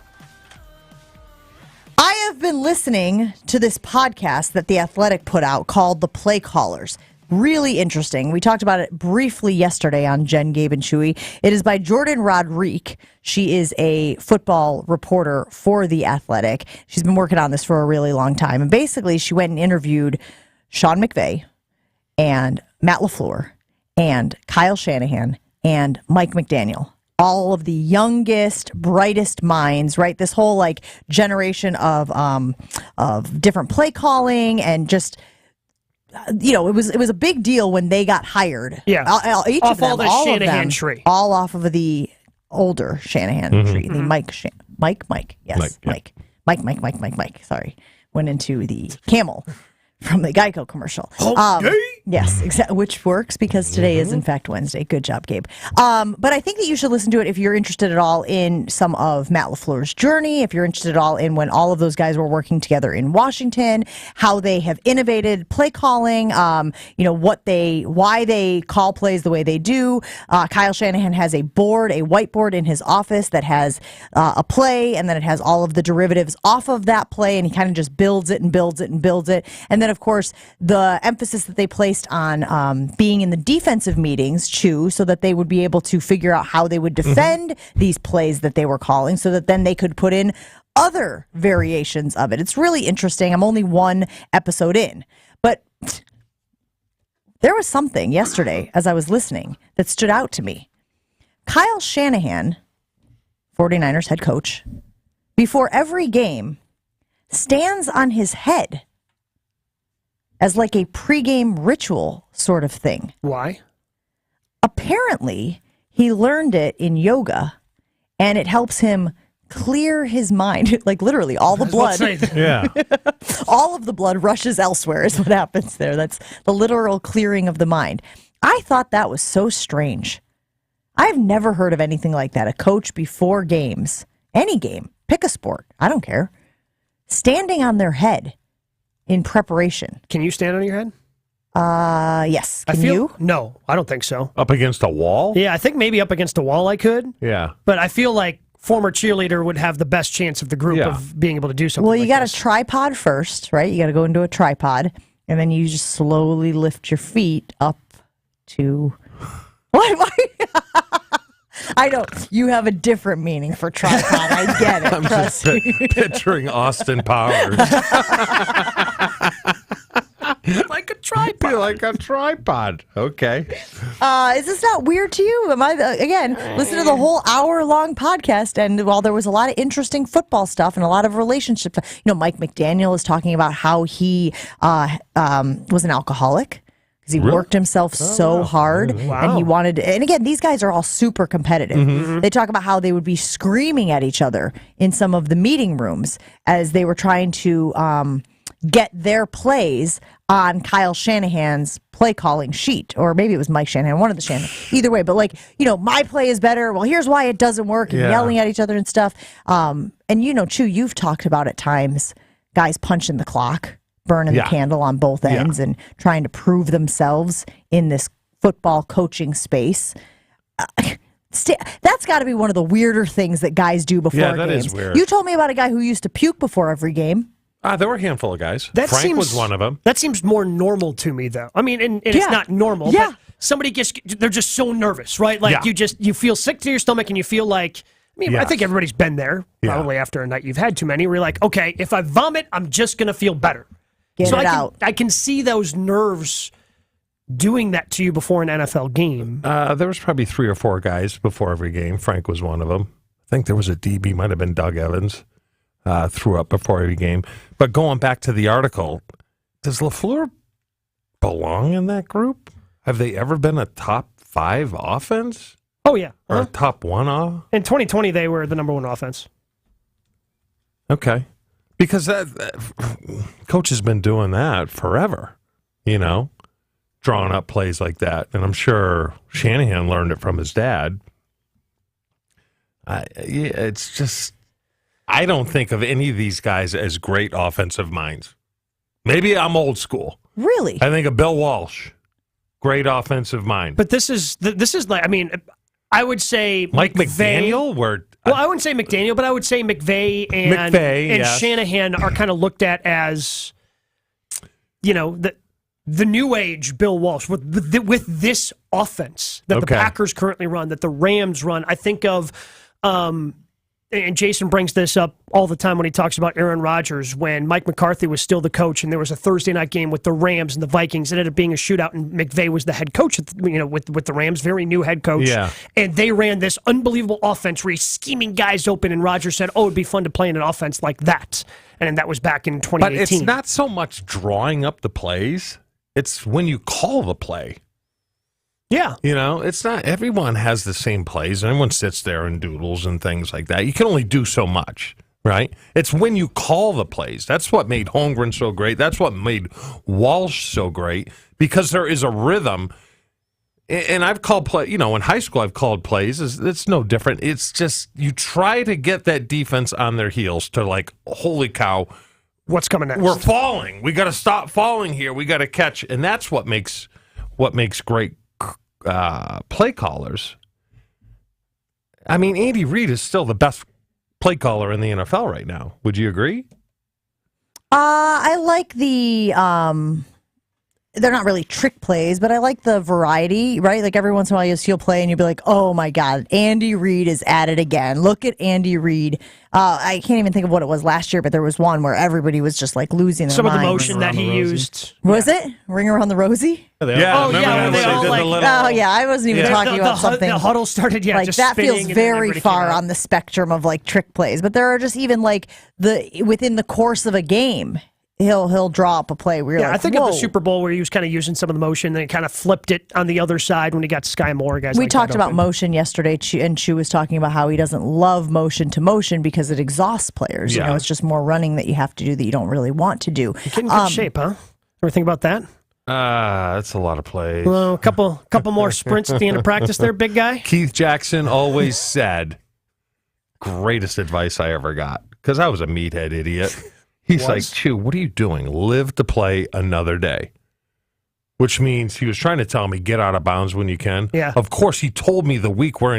Speaker 7: I have been listening to this podcast that The Athletic put out called The Play Callers. Really interesting. We talked about it briefly yesterday on Jen, Gabe, and Chewy. It is by Jordan Rodrigue. She is a football reporter for The Athletic. She's been working on this for a really long time. And basically, she went and interviewed Sean McVay and Matt LaFleur and Kyle Shanahan and Mike McDaniel. All of the youngest, brightest minds, right? This whole like generation of different play calling and just, it was a big deal when they got hired.
Speaker 9: Yeah,
Speaker 7: each
Speaker 9: off
Speaker 7: of them,
Speaker 9: all the
Speaker 7: all
Speaker 9: Shanahan
Speaker 7: of them,
Speaker 9: tree,
Speaker 7: all off of the older Shanahan tree. The Mike. Yes, Mike. Sorry, went into the camel from the Geico commercial. Yes, exactly, which works because today is, in fact, Wednesday. Good job, Gabe. But I think that you should listen to it if you're interested at all in some of Matt LaFleur's journey, if you're interested at all in when all of those guys were working together in Washington, how they have innovated play calling, why they call plays the way they do. Kyle Shanahan has a whiteboard in his office that has a play, and then it has all of the derivatives off of that play, and he kind of just builds it and builds it and builds it. And then, of course, the emphasis that they placed on being in the defensive meetings, so that they would be able to figure out how they would defend these plays that they were calling, so that then they could put in other variations of it. It's really interesting. I'm only one episode in, but there was something yesterday as I was listening that stood out to me. Kyle Shanahan, 49ers head coach, before every game, stands on his head as like a pregame ritual sort of thing.
Speaker 9: Why?
Speaker 7: Apparently, he learned it in yoga, and it helps him clear his mind. Like literally, all the blood.
Speaker 6: Yeah.
Speaker 7: All of the blood rushes elsewhere is what happens there. That's the literal clearing of the mind. I thought that was so strange. I've never heard of anything like that. A coach before games, any game, pick a sport, I don't care, standing on their head in preparation.
Speaker 9: Can you stand on your head?
Speaker 7: Yes. Can you?
Speaker 9: No, I don't think so.
Speaker 6: Up against a wall?
Speaker 9: Yeah, I think maybe up against a wall I could.
Speaker 6: Yeah.
Speaker 9: But I feel like former cheerleader would have the best chance of the group of being able to do something.
Speaker 7: Well, you got a tripod first, right? You got to go into a tripod, and then you just slowly lift your feet up to... What? I know. You have a different meaning for tripod. I get it.
Speaker 6: I'm just picturing Austin Powers.
Speaker 9: Like a tripod.
Speaker 6: Like a tripod. Okay.
Speaker 7: Is this not weird to you? Am I, again, listen to the whole hour-long podcast, and while there was a lot of interesting football stuff and a lot of relationships, Mike McDaniel is talking about how he was an alcoholic. Because he worked himself so hard, and he wanted to, and again, these guys are all super competitive. They talk about how they would be screaming at each other in some of the meeting rooms as they were trying to get their plays on Kyle Shanahan's play calling sheet, or maybe it was Mike Shanahan, one of the Shanahan. Either way, but my play is better. Well, here's why it doesn't work, and yelling at each other and stuff. And Chew, you've talked about at times guys punching the clock, burning the candle on both ends, and trying to prove themselves in this football coaching space. That's got to be one of the weirder things that guys do before games.
Speaker 6: Yeah, that is weird.
Speaker 7: You told me about a guy who used to puke before every game.
Speaker 6: There were a handful of guys. Frank was one of them.
Speaker 9: That seems more normal to me, though. I mean, and it's not normal, but somebody they're just so nervous, right? Like you feel sick to your stomach, and you feel like, I think everybody's been there, probably after a night you've had too many, where you're like, okay, if I vomit, I'm just going to feel better.
Speaker 7: Get it out.
Speaker 9: I can see those nerves doing that to you before an NFL game.
Speaker 6: There was probably 3 or 4 guys before every game. Frank was one of them. I think there was a DB, might have been Doug Evans. threw up before every game. But going back to the article, does LaFleur belong in that group? Have they ever been a top 5 offense?
Speaker 9: Oh, yeah.
Speaker 6: Or a top 1 off?
Speaker 9: In 2020, they were the number 1 offense.
Speaker 6: Okay. Because that coach has been doing that forever, drawing up plays like that. And I'm sure Shanahan learned it from his dad. It's just, I don't think of any of these guys as great offensive minds. Maybe I'm old school.
Speaker 7: Really?
Speaker 6: I think of Bill Walsh, great offensive mind.
Speaker 9: But this is like, I mean, I would say
Speaker 6: Mike McDaniel.
Speaker 9: Well, I wouldn't say McDaniel, but I would say McVay and
Speaker 6: yes.
Speaker 9: Shanahan are kind of looked at as, the new age Bill Walsh with this offense that the Packers currently run, that the Rams run. I think of, and Jason brings this up all the time when he talks about Aaron Rodgers, when Mike McCarthy was still the coach and there was a Thursday night game with the Rams and the Vikings. It ended up being a shootout, and McVay was the head coach, with the Rams, very new head coach.
Speaker 6: Yeah.
Speaker 9: And they ran this unbelievable offense where he's scheming guys open, and Rodgers said, it'd be fun to play in an offense like that. And that was back in 2018.
Speaker 6: But it's not so much drawing up the plays. It's when you call the play.
Speaker 9: Yeah.
Speaker 6: It's not, everyone has the same plays. Everyone sits there and doodles and things like that. You can only do so much, right? It's when you call the plays. That's what made Holmgren so great. That's what made Walsh so great, because there is a rhythm. And I've called play, in high school I've called plays. It's no different. It's just you try to get that defense on their heels to like, holy cow,
Speaker 9: what's coming next?
Speaker 6: We're falling. We got to stop falling here. We got to catch. And that's what makes great play callers. I mean, Andy Reid is still the best play caller in the NFL right now. Would you agree?
Speaker 7: I like the they're not really trick plays, but I like the variety, right? Like every once in a while you'll play and you'll be like, oh my God, Andy Reid is at it again. Look at Andy Reid. I can't even think of what it was last year, but there was one where everybody was just like losing their
Speaker 9: Some
Speaker 7: minds.
Speaker 9: of the motion that he used.
Speaker 7: Was it? Ring Around the Rosie?
Speaker 6: Yeah.
Speaker 7: I wasn't even talking about something.
Speaker 9: The huddle started,
Speaker 7: like
Speaker 9: just
Speaker 7: that feels
Speaker 9: spinning,
Speaker 7: very far on the spectrum of like trick plays. But there are just even like within the course of a game, he'll draw up a play where you're like,
Speaker 9: I think
Speaker 7: whoa.
Speaker 9: of the Super Bowl where he was kind of using some of the motion, then kind of flipped it on the other side when he got Sky Moore, guys.
Speaker 7: We talked about motion yesterday, and Chew was talking about how he doesn't love motion to motion because it exhausts players.
Speaker 6: Yeah.
Speaker 7: It's just more running that you have to do that you don't really want to do.
Speaker 9: You're getting good shape, huh? Ever think about that?
Speaker 6: That's a lot of plays.
Speaker 9: Well, a couple more sprints at the end of practice there, big guy.
Speaker 6: Keith Jackson always said, greatest advice I ever got, because I was a meathead idiot. He's like, Chew, what are you doing? Live to play another day. Which means he was trying to tell me, get out of bounds when you can.
Speaker 9: Yeah.
Speaker 6: Of course, he told me the week we're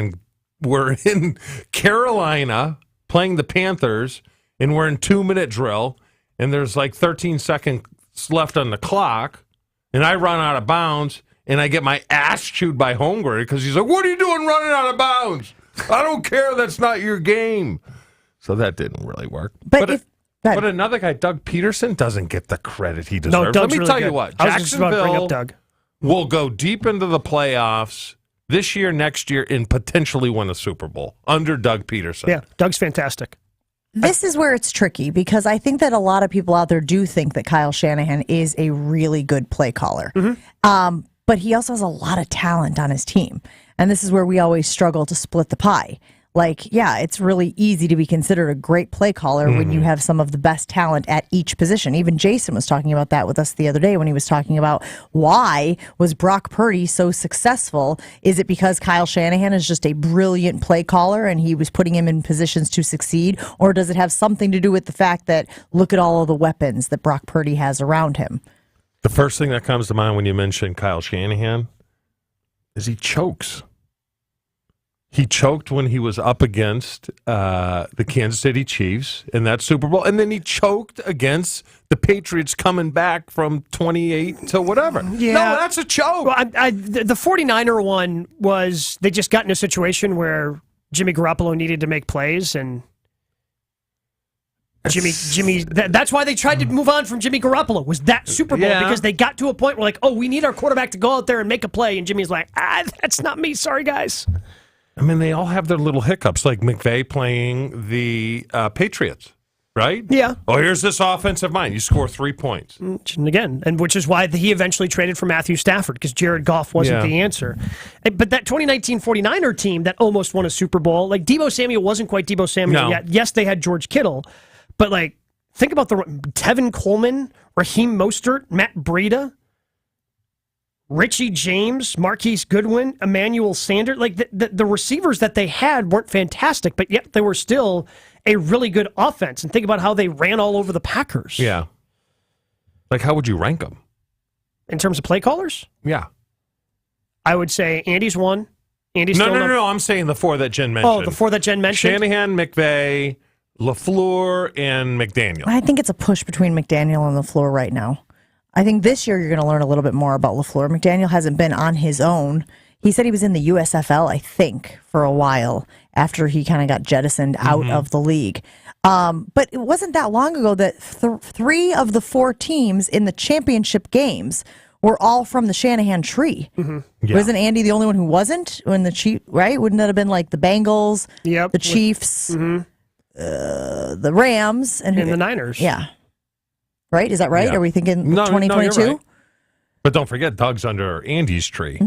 Speaker 6: in Carolina playing the Panthers, and we're in 2-minute drill, and there's like 13 seconds left on the clock, and I run out of bounds, and I get my ass chewed by Holmgren because he's like, what are you doing running out of bounds? I don't care. That's not your game. So that didn't really work. But another guy, Doug Peterson, doesn't get the credit he deserves.
Speaker 9: No, Doug's
Speaker 6: Let me
Speaker 9: really
Speaker 6: tell
Speaker 9: good.
Speaker 6: you what,
Speaker 9: I was just about to bring
Speaker 6: Jacksonville
Speaker 9: up Doug.
Speaker 6: will go deep into the playoffs this year, next year, and potentially win a Super Bowl under Doug Peterson.
Speaker 9: Yeah, Doug's fantastic.
Speaker 7: This is where it's tricky because I think that a lot of people out there do think that Kyle Shanahan is a really good play caller.
Speaker 9: Mm-hmm.
Speaker 7: But he also has a lot of talent on his team. And this is where we always struggle to split the pie. Like, yeah, it's really easy to be considered a great play caller when you have some of the best talent at each position. Even Jason was talking about that with us the other day when he was talking about why was Brock Purdy so successful? Is it because Kyle Shanahan is just a brilliant play caller and he was putting him in positions to succeed? Or does it have something to do with the fact that look at all of the weapons that Brock Purdy has around him?
Speaker 6: The first thing that comes to mind when you mention Kyle Shanahan is he chokes. He choked when he was up against the Kansas City Chiefs in that Super Bowl, and then he choked against the Patriots coming back from 28 to whatever.
Speaker 9: Yeah.
Speaker 6: No, that's a choke.
Speaker 9: Well, the 49er one was they just got in a situation where Jimmy Garoppolo needed to make plays, and that's why they tried to move on from Jimmy Garoppolo, was that Super Bowl, because they got to a point where like, oh, we need our quarterback to go out there and make a play, and Jimmy's like, that's not me, sorry guys.
Speaker 6: I mean, they all have their little hiccups, like McVay playing the Patriots. Right?
Speaker 9: Yeah.
Speaker 6: Oh, here's this offensive mind. You score 3 points.
Speaker 9: And again, and which is why he eventually traded for Matthew Stafford, because Jared Goff wasn't the answer. But that 2019 49er team that almost won a Super Bowl, like Deebo Samuel wasn't quite Deebo Samuel yet. Yes, they had George Kittle, but like think about the Tevin Coleman, Raheem Mostert, Matt Breida, Richie James, Marquise Goodwin, Emmanuel Sanders. Like the receivers that they had weren't fantastic, but yet they were still a really good offense. And think about how they ran all over the Packers.
Speaker 6: Yeah. Like, how would you rank them?
Speaker 9: In terms of play callers?
Speaker 6: Yeah.
Speaker 9: I would say Andy's one. Andy's
Speaker 6: No. I'm saying the 4 that Jen mentioned.
Speaker 9: Oh, the 4 that Jen mentioned?
Speaker 6: Shanahan, McVay, LaFleur, and McDaniel.
Speaker 7: I think it's a push between McDaniel and LaFleur right now. I think this year you're going to learn a little bit more about LaFleur. McDaniel hasn't been on his own. He said he was in the USFL, I think, for a while after he kind of got jettisoned out of the league. But it wasn't that long ago that 3 of the 4 teams in the championship games were all from the Shanahan tree.
Speaker 6: Yeah.
Speaker 7: Wasn't Andy the only one who wasn't? When the Chief, right? Wouldn't that have been like the Bengals, the Chiefs, the Rams, and
Speaker 9: the Niners?
Speaker 7: Yeah. Right? Is that right?
Speaker 6: Yeah.
Speaker 7: Are we thinking
Speaker 6: No,
Speaker 7: 2022?
Speaker 6: you're right. But don't forget, Doug's under Andy's tree.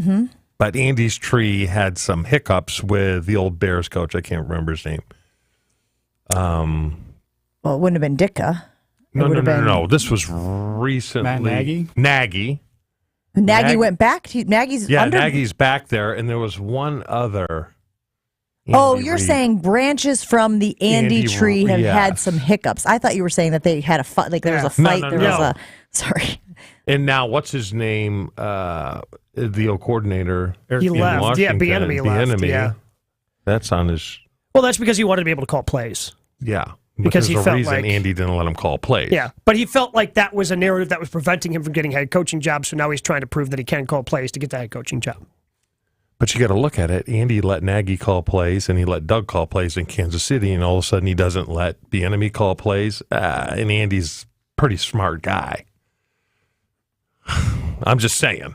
Speaker 6: But Andy's tree had some hiccups with the old Bears coach. I can't remember his name.
Speaker 7: Well, it wouldn't have been Ditka.
Speaker 6: No. This was recently.
Speaker 16: Matt Nagy?
Speaker 7: Nagy went back. Nagy's under.
Speaker 6: Nagy's back there, and there was one other.
Speaker 7: You're saying branches from the Andy tree have had some hiccups. I thought you were saying that they had a fight. Like there was a fight. Sorry.
Speaker 6: And now, what's his name? The old coordinator.
Speaker 9: He left.
Speaker 6: Washington,
Speaker 9: Bieniemy left. Yeah.
Speaker 6: That's on his.
Speaker 9: Well, that's because he wanted to be able to call plays.
Speaker 6: Yeah.
Speaker 9: Because he
Speaker 6: there's a
Speaker 9: felt
Speaker 6: reason
Speaker 9: like
Speaker 6: Andy didn't let him call plays.
Speaker 9: Yeah, but he felt like that was a narrative that was preventing him from getting head coaching jobs. So now he's trying to prove that he can call plays to get the head coaching job.
Speaker 6: But you got to look at it. Andy let Nagy call plays, and he let Doug call plays in Kansas City, and all of a sudden he doesn't let Bieniemy call plays. And Andy's a pretty smart guy. I'm just saying.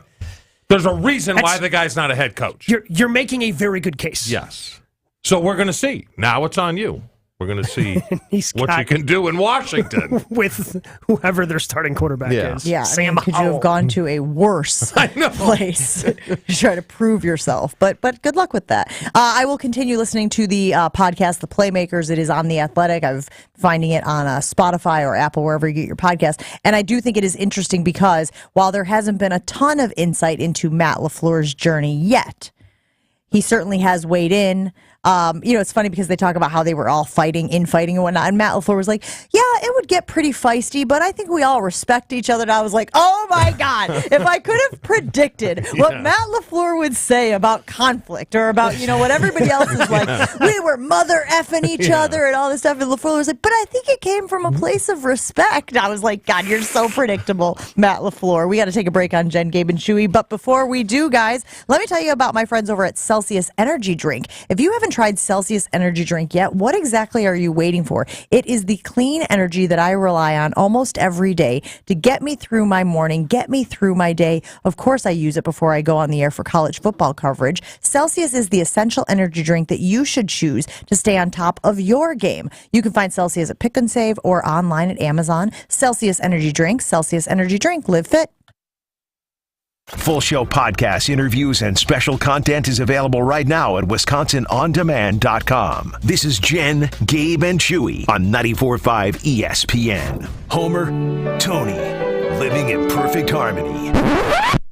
Speaker 6: There's a reason why the guy's not a head coach.
Speaker 9: You're making a very good case.
Speaker 6: Yes. So we're going to see. Now it's on you. We're going to see what you can do in Washington.
Speaker 9: With whoever their starting quarterback is.
Speaker 7: Yeah,
Speaker 9: Sam
Speaker 7: could you have gone to a worse place to try to prove yourself? But good luck with that. I will continue listening to the podcast, The Playmakers. It is on The Athletic. I'm finding it on Spotify or Apple, wherever you get your podcast. And I do think it is interesting because while there hasn't been a ton of insight into Matt LaFleur's journey yet, he certainly has weighed in. It's funny because they talk about how they were all fighting and whatnot. And Matt LaFleur was like, yeah, it would get pretty feisty, but I think we all respect each other. And I was like, oh my God, if I could have predicted what Matt LaFleur would say about conflict or about, what everybody else is like, we were mother effing each other and all this stuff. And LaFleur was like, but I think it came from a place of respect. I was like, God, you're so predictable, Matt LaFleur. We got to take a break on Jen, Gabe, and Chewy. But before we do, guys, let me tell you about my friends over at Celsius Energy Drink. If you haven't tried Celsius Energy Drink yet, what exactly are you waiting for? It is the clean energy that I rely on almost every day to get me through my morning, get me through my day. Of course, I use it before I go on the air for college football coverage. Celsius is the essential energy drink that you should choose to stay on top of your game. You can find Celsius at Pick and Save or online at Amazon. Celsius Energy Drink, Celsius Energy Drink, live fit.
Speaker 3: Full show podcasts, interviews, and special content is available right now at WisconsinOnDemand.com. This is Jen, Gabe, and Chewy on 94.5 ESPN. Homer, Tony, living in perfect harmony.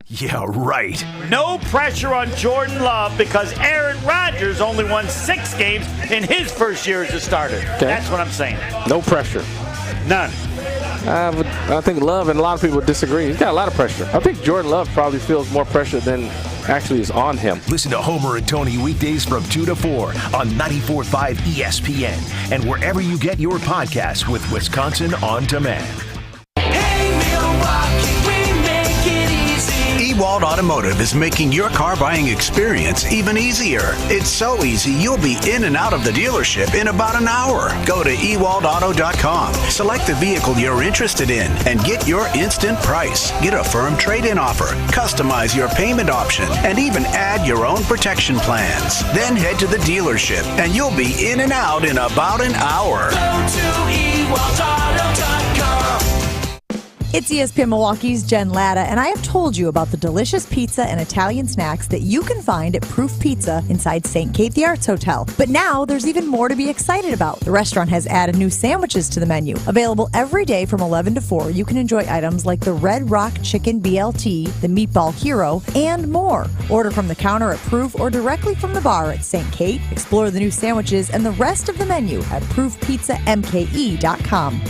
Speaker 3: Yeah, right.
Speaker 17: No pressure on Jordan Love because Aaron Rodgers only won 6 games in his first year as a starter. Okay. That's what I'm saying.
Speaker 18: No pressure.
Speaker 17: None.
Speaker 18: I think Love and a lot of people disagree. He's got a lot of pressure. I think Jordan Love probably feels more pressure than actually is on him.
Speaker 3: Listen to Homer and Tony weekdays from 2 to 4 on 94.5 ESPN and wherever you get your podcasts with Wisconsin On Demand.
Speaker 21: Ewald Automotive is making your car buying experience even easier. It's so easy, you'll be in and out of the dealership in about an hour. Go to ewaldauto.com, select the vehicle you're interested in, and get your instant price. Get a firm trade-in offer, customize your payment option, and even add your own protection plans. Then head to the dealership, and you'll be in and out in about an hour. Go to
Speaker 7: It's ESPN Milwaukee's Jen Latta, and I have told you about the delicious pizza and Italian snacks that you can find at Proof Pizza inside St. Kate the Arts Hotel. But now there's even more to be excited about. The restaurant has added new sandwiches to the menu. Available every day from 11 to 4, you can enjoy items like the Red Rock Chicken BLT, the Meatball Hero, and more. Order from the counter at Proof or directly from the bar at St. Kate. Explore the new sandwiches and the rest of the menu at proofpizzamke.com.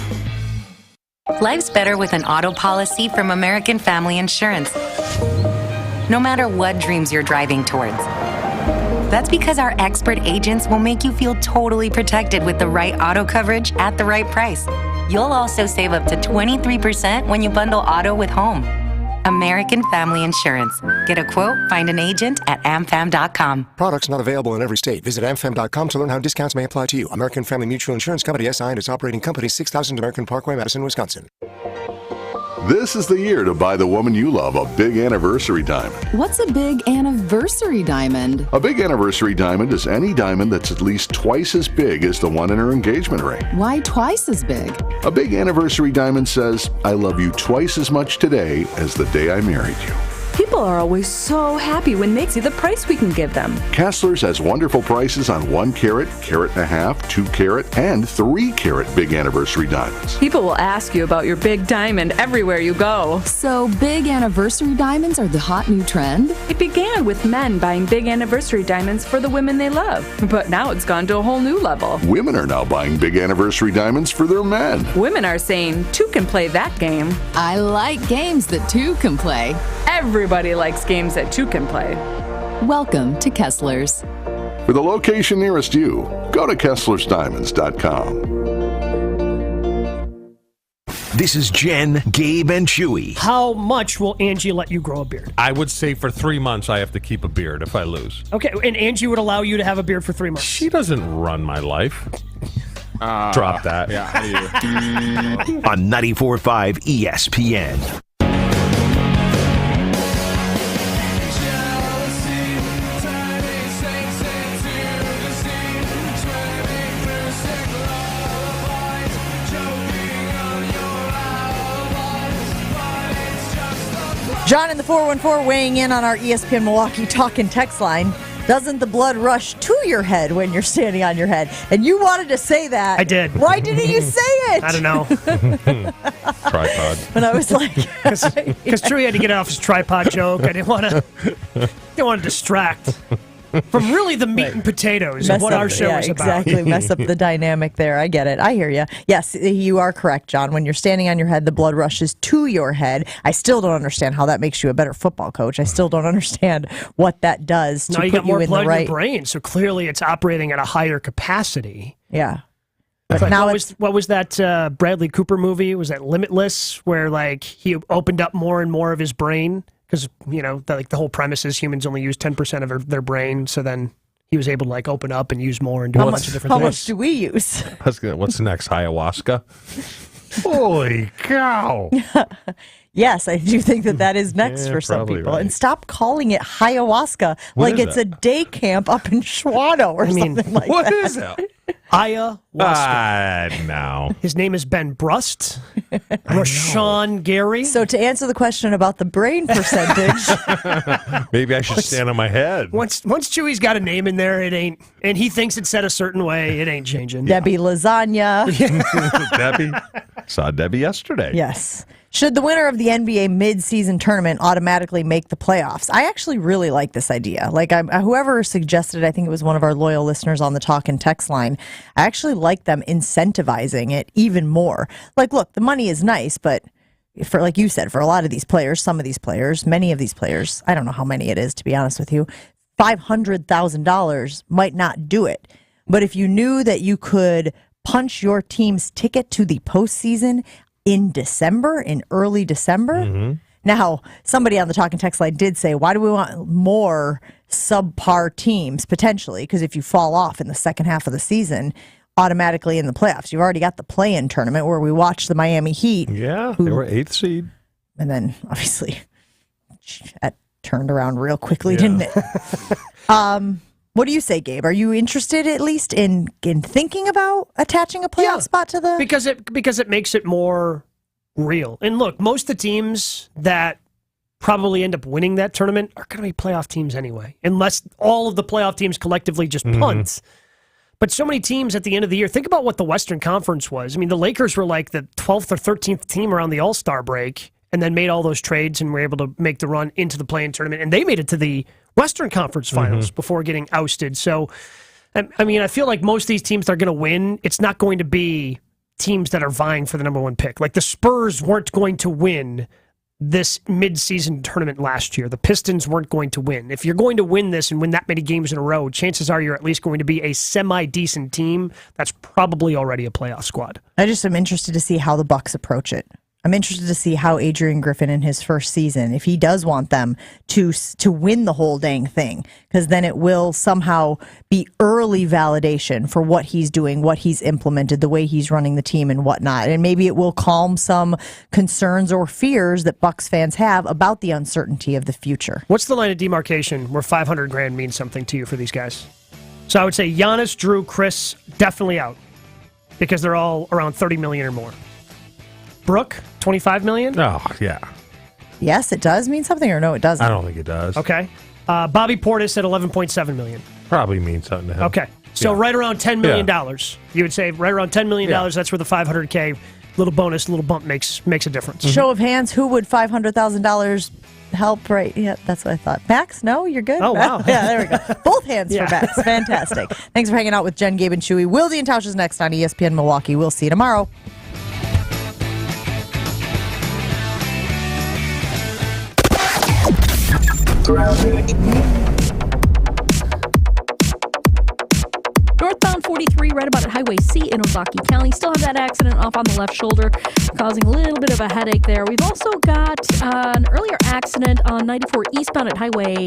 Speaker 16: Life's better with an auto policy from American Family Insurance. No matter what dreams you're driving towards. That's because our expert agents will make you feel totally protected with the right auto coverage at the right price. You'll also save up to 23% when you bundle auto with home. American Family Insurance. Get a quote, find an agent at amfam.com.
Speaker 22: Products not available in every state. Visit amfam.com to learn how discounts may apply to you. American Family Mutual Insurance Company, SI, and its operating company, 6000 American Parkway, Madison, Wisconsin.
Speaker 23: This is the year to buy the woman you love a big anniversary diamond.
Speaker 24: What's a big anniversary diamond?
Speaker 23: A big anniversary diamond is any diamond that's at least twice as big as the one in her engagement ring.
Speaker 24: Why twice as big?
Speaker 23: A big anniversary diamond says, I love you twice as much today as the day I married you.
Speaker 25: People are always so happy when they see the price we can give them.
Speaker 23: Kessler's has wonderful prices on 1 carat, carat and a half, 2 carat, and 3 carat big anniversary diamonds.
Speaker 25: People will ask you about your big diamond everywhere you go.
Speaker 24: So big anniversary diamonds are the hot new trend?
Speaker 25: It began with men buying big anniversary diamonds for the women they love, but now it's gone to a whole new level.
Speaker 23: Women are now buying big anniversary diamonds for their men.
Speaker 25: Women are saying, two can play that game.
Speaker 24: I like games that two can play.
Speaker 25: Everybody likes games that two can play.
Speaker 24: Welcome to Kessler's.
Speaker 23: For the location nearest you, go to KesslersDiamonds.com.
Speaker 3: This is Jen, Gabe, and Chewy.
Speaker 9: How much will Angie let you grow a beard?
Speaker 6: I would say for 3 months I have to keep a beard if I lose.
Speaker 9: Okay, and Angie would allow you to have a beard for 3 months.
Speaker 6: She doesn't run my life. Drop that.
Speaker 11: Yeah,
Speaker 3: On 94.5 ESPN.
Speaker 7: John in the 414 weighing in on our ESPN Milwaukee talk and text line. Doesn't the blood rush to your head when you're standing on your head? And you wanted to say that.
Speaker 9: I did.
Speaker 7: Why didn't you say it?
Speaker 9: I don't know.
Speaker 6: Tripod.
Speaker 7: And I was like...
Speaker 9: Because Chewy had to get off his tripod joke. I didn't want to distract from really the meat and potatoes of what our show is about.
Speaker 7: Exactly. Mess up the dynamic there. I get it. I hear you. Yes, you are correct, John. When you're standing on your head, the blood rushes to your head. I still don't understand how that makes you a better football coach. I still don't understand what that does to
Speaker 9: now you
Speaker 7: put
Speaker 9: got more
Speaker 7: you in
Speaker 9: blood
Speaker 7: the right...
Speaker 9: in your brain, so clearly it's operating at a higher capacity.
Speaker 7: Yeah.
Speaker 9: But now what was that Bradley Cooper movie? Was that Limitless, where like he opened up more and more of his brain? Because, you know, the whole premise is humans only use 10% of their brain, so then he was able to like open up and use more and do a bunch of different things.
Speaker 7: How much do we use?
Speaker 6: What's next? Ayahuasca? Holy cow!
Speaker 7: Yes, I do think that is next for some people.
Speaker 6: Right.
Speaker 7: And stop calling it ayahuasca like it's a day camp up in Schwano or something like that.
Speaker 6: What is that?
Speaker 9: Ayahuasca.
Speaker 6: No.
Speaker 9: His name is Ben Brust. Rashawn Gary.
Speaker 7: So to answer the question about the brain percentage,
Speaker 6: maybe I should stand on my head.
Speaker 9: Once Chewy's got a name in there, it ain't, and he thinks it's said a certain way, it ain't changing.
Speaker 7: Debbie Lasagna.
Speaker 6: Debbie. Saw Debbie yesterday.
Speaker 7: Yes. Should the winner of the NBA mid-season tournament automatically make the playoffs? I actually really like this idea. Like whoever suggested it, I think it was one of our loyal listeners on the talk and text line. I actually like them incentivizing it even more. Like, look, the money is nice, but for, like you said, for a lot of these players, some of these players, many of these players, I don't know how many it is, to be honest with you, $500,000 might not do it. But if you knew that you could punch your team's ticket to the postseason in early December.
Speaker 6: Mm-hmm.
Speaker 7: Now, somebody on the talk and text line did say, why do we want more subpar teams potentially? Because if you fall off in the second half of the season, automatically in the playoffs, you've already got the play-in tournament where we watched the Miami Heat.
Speaker 6: Yeah, they were 8th seed.
Speaker 7: And then, obviously, that turned around real quickly, didn't it? What do you say, Gabe? Are you interested at least in thinking about attaching a playoff spot to the?
Speaker 9: Because it makes it more real. And look, most of the teams that probably end up winning that tournament are going to be playoff teams anyway, unless all of the playoff teams collectively just punt. But so many teams at the end of the year, think about what the Western Conference was. I mean, the Lakers were like the 12th or 13th team around the All-Star break and then made all those trades and were able to make the run into the play-in tournament. And they made it to the Western Conference Finals before getting ousted. So, I mean, I feel like most of these teams that are going to win, it's not going to be teams that are vying for the number one pick. Like the Spurs weren't going to win this mid-season tournament last year. The Pistons weren't going to win. If you're going to win this and win that many games in a row, chances are you're at least going to be a semi-decent team that's probably already a playoff squad.
Speaker 7: I just am interested to see how the Bucks approach it. I'm interested to see how Adrian Griffin in his first season, if he does want them to win the whole dang thing, because then it will somehow be early validation for what he's doing, what he's implemented, the way he's running the team and whatnot. And maybe it will calm some concerns or fears that Bucks fans have about the uncertainty of the future.
Speaker 9: What's the line of demarcation where $500,000 means something to you for these guys? So I would say Giannis, Drew, Chris, definitely out because they're all around $30 million or more. Brooke, $25 million?
Speaker 6: Oh, yeah.
Speaker 7: Yes, it does mean something, or no, it doesn't?
Speaker 6: I don't think it does.
Speaker 9: Okay. Bobby Portis at $11.7 million.
Speaker 6: Probably means something to him.
Speaker 9: Okay. So right around $10 million. You would say right around $10 million, that's where the $500K little bonus, little bump makes a difference.
Speaker 7: Show of hands, who would $500,000 help? Right? Yeah, that's what I thought. Max? No, you're good?
Speaker 9: Oh, wow.
Speaker 7: Yeah, there we go. Both hands for Max. Fantastic. Thanks for hanging out with Jen, Gabe, and Chewy. Wilde and Tausch is next on ESPN Milwaukee. We'll see you tomorrow.
Speaker 1: Northbound 43 right about at Highway C in Ozaki County. Still have that accident off on the left shoulder, causing a little bit of a headache there. We've also got an earlier accident on 94 eastbound at Highway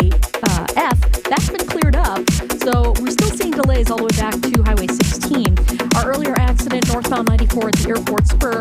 Speaker 1: F. That's been cleared up, so we're still seeing delays all the way back to Highway 16. Our earlier accident northbound 94 at the Airport Spur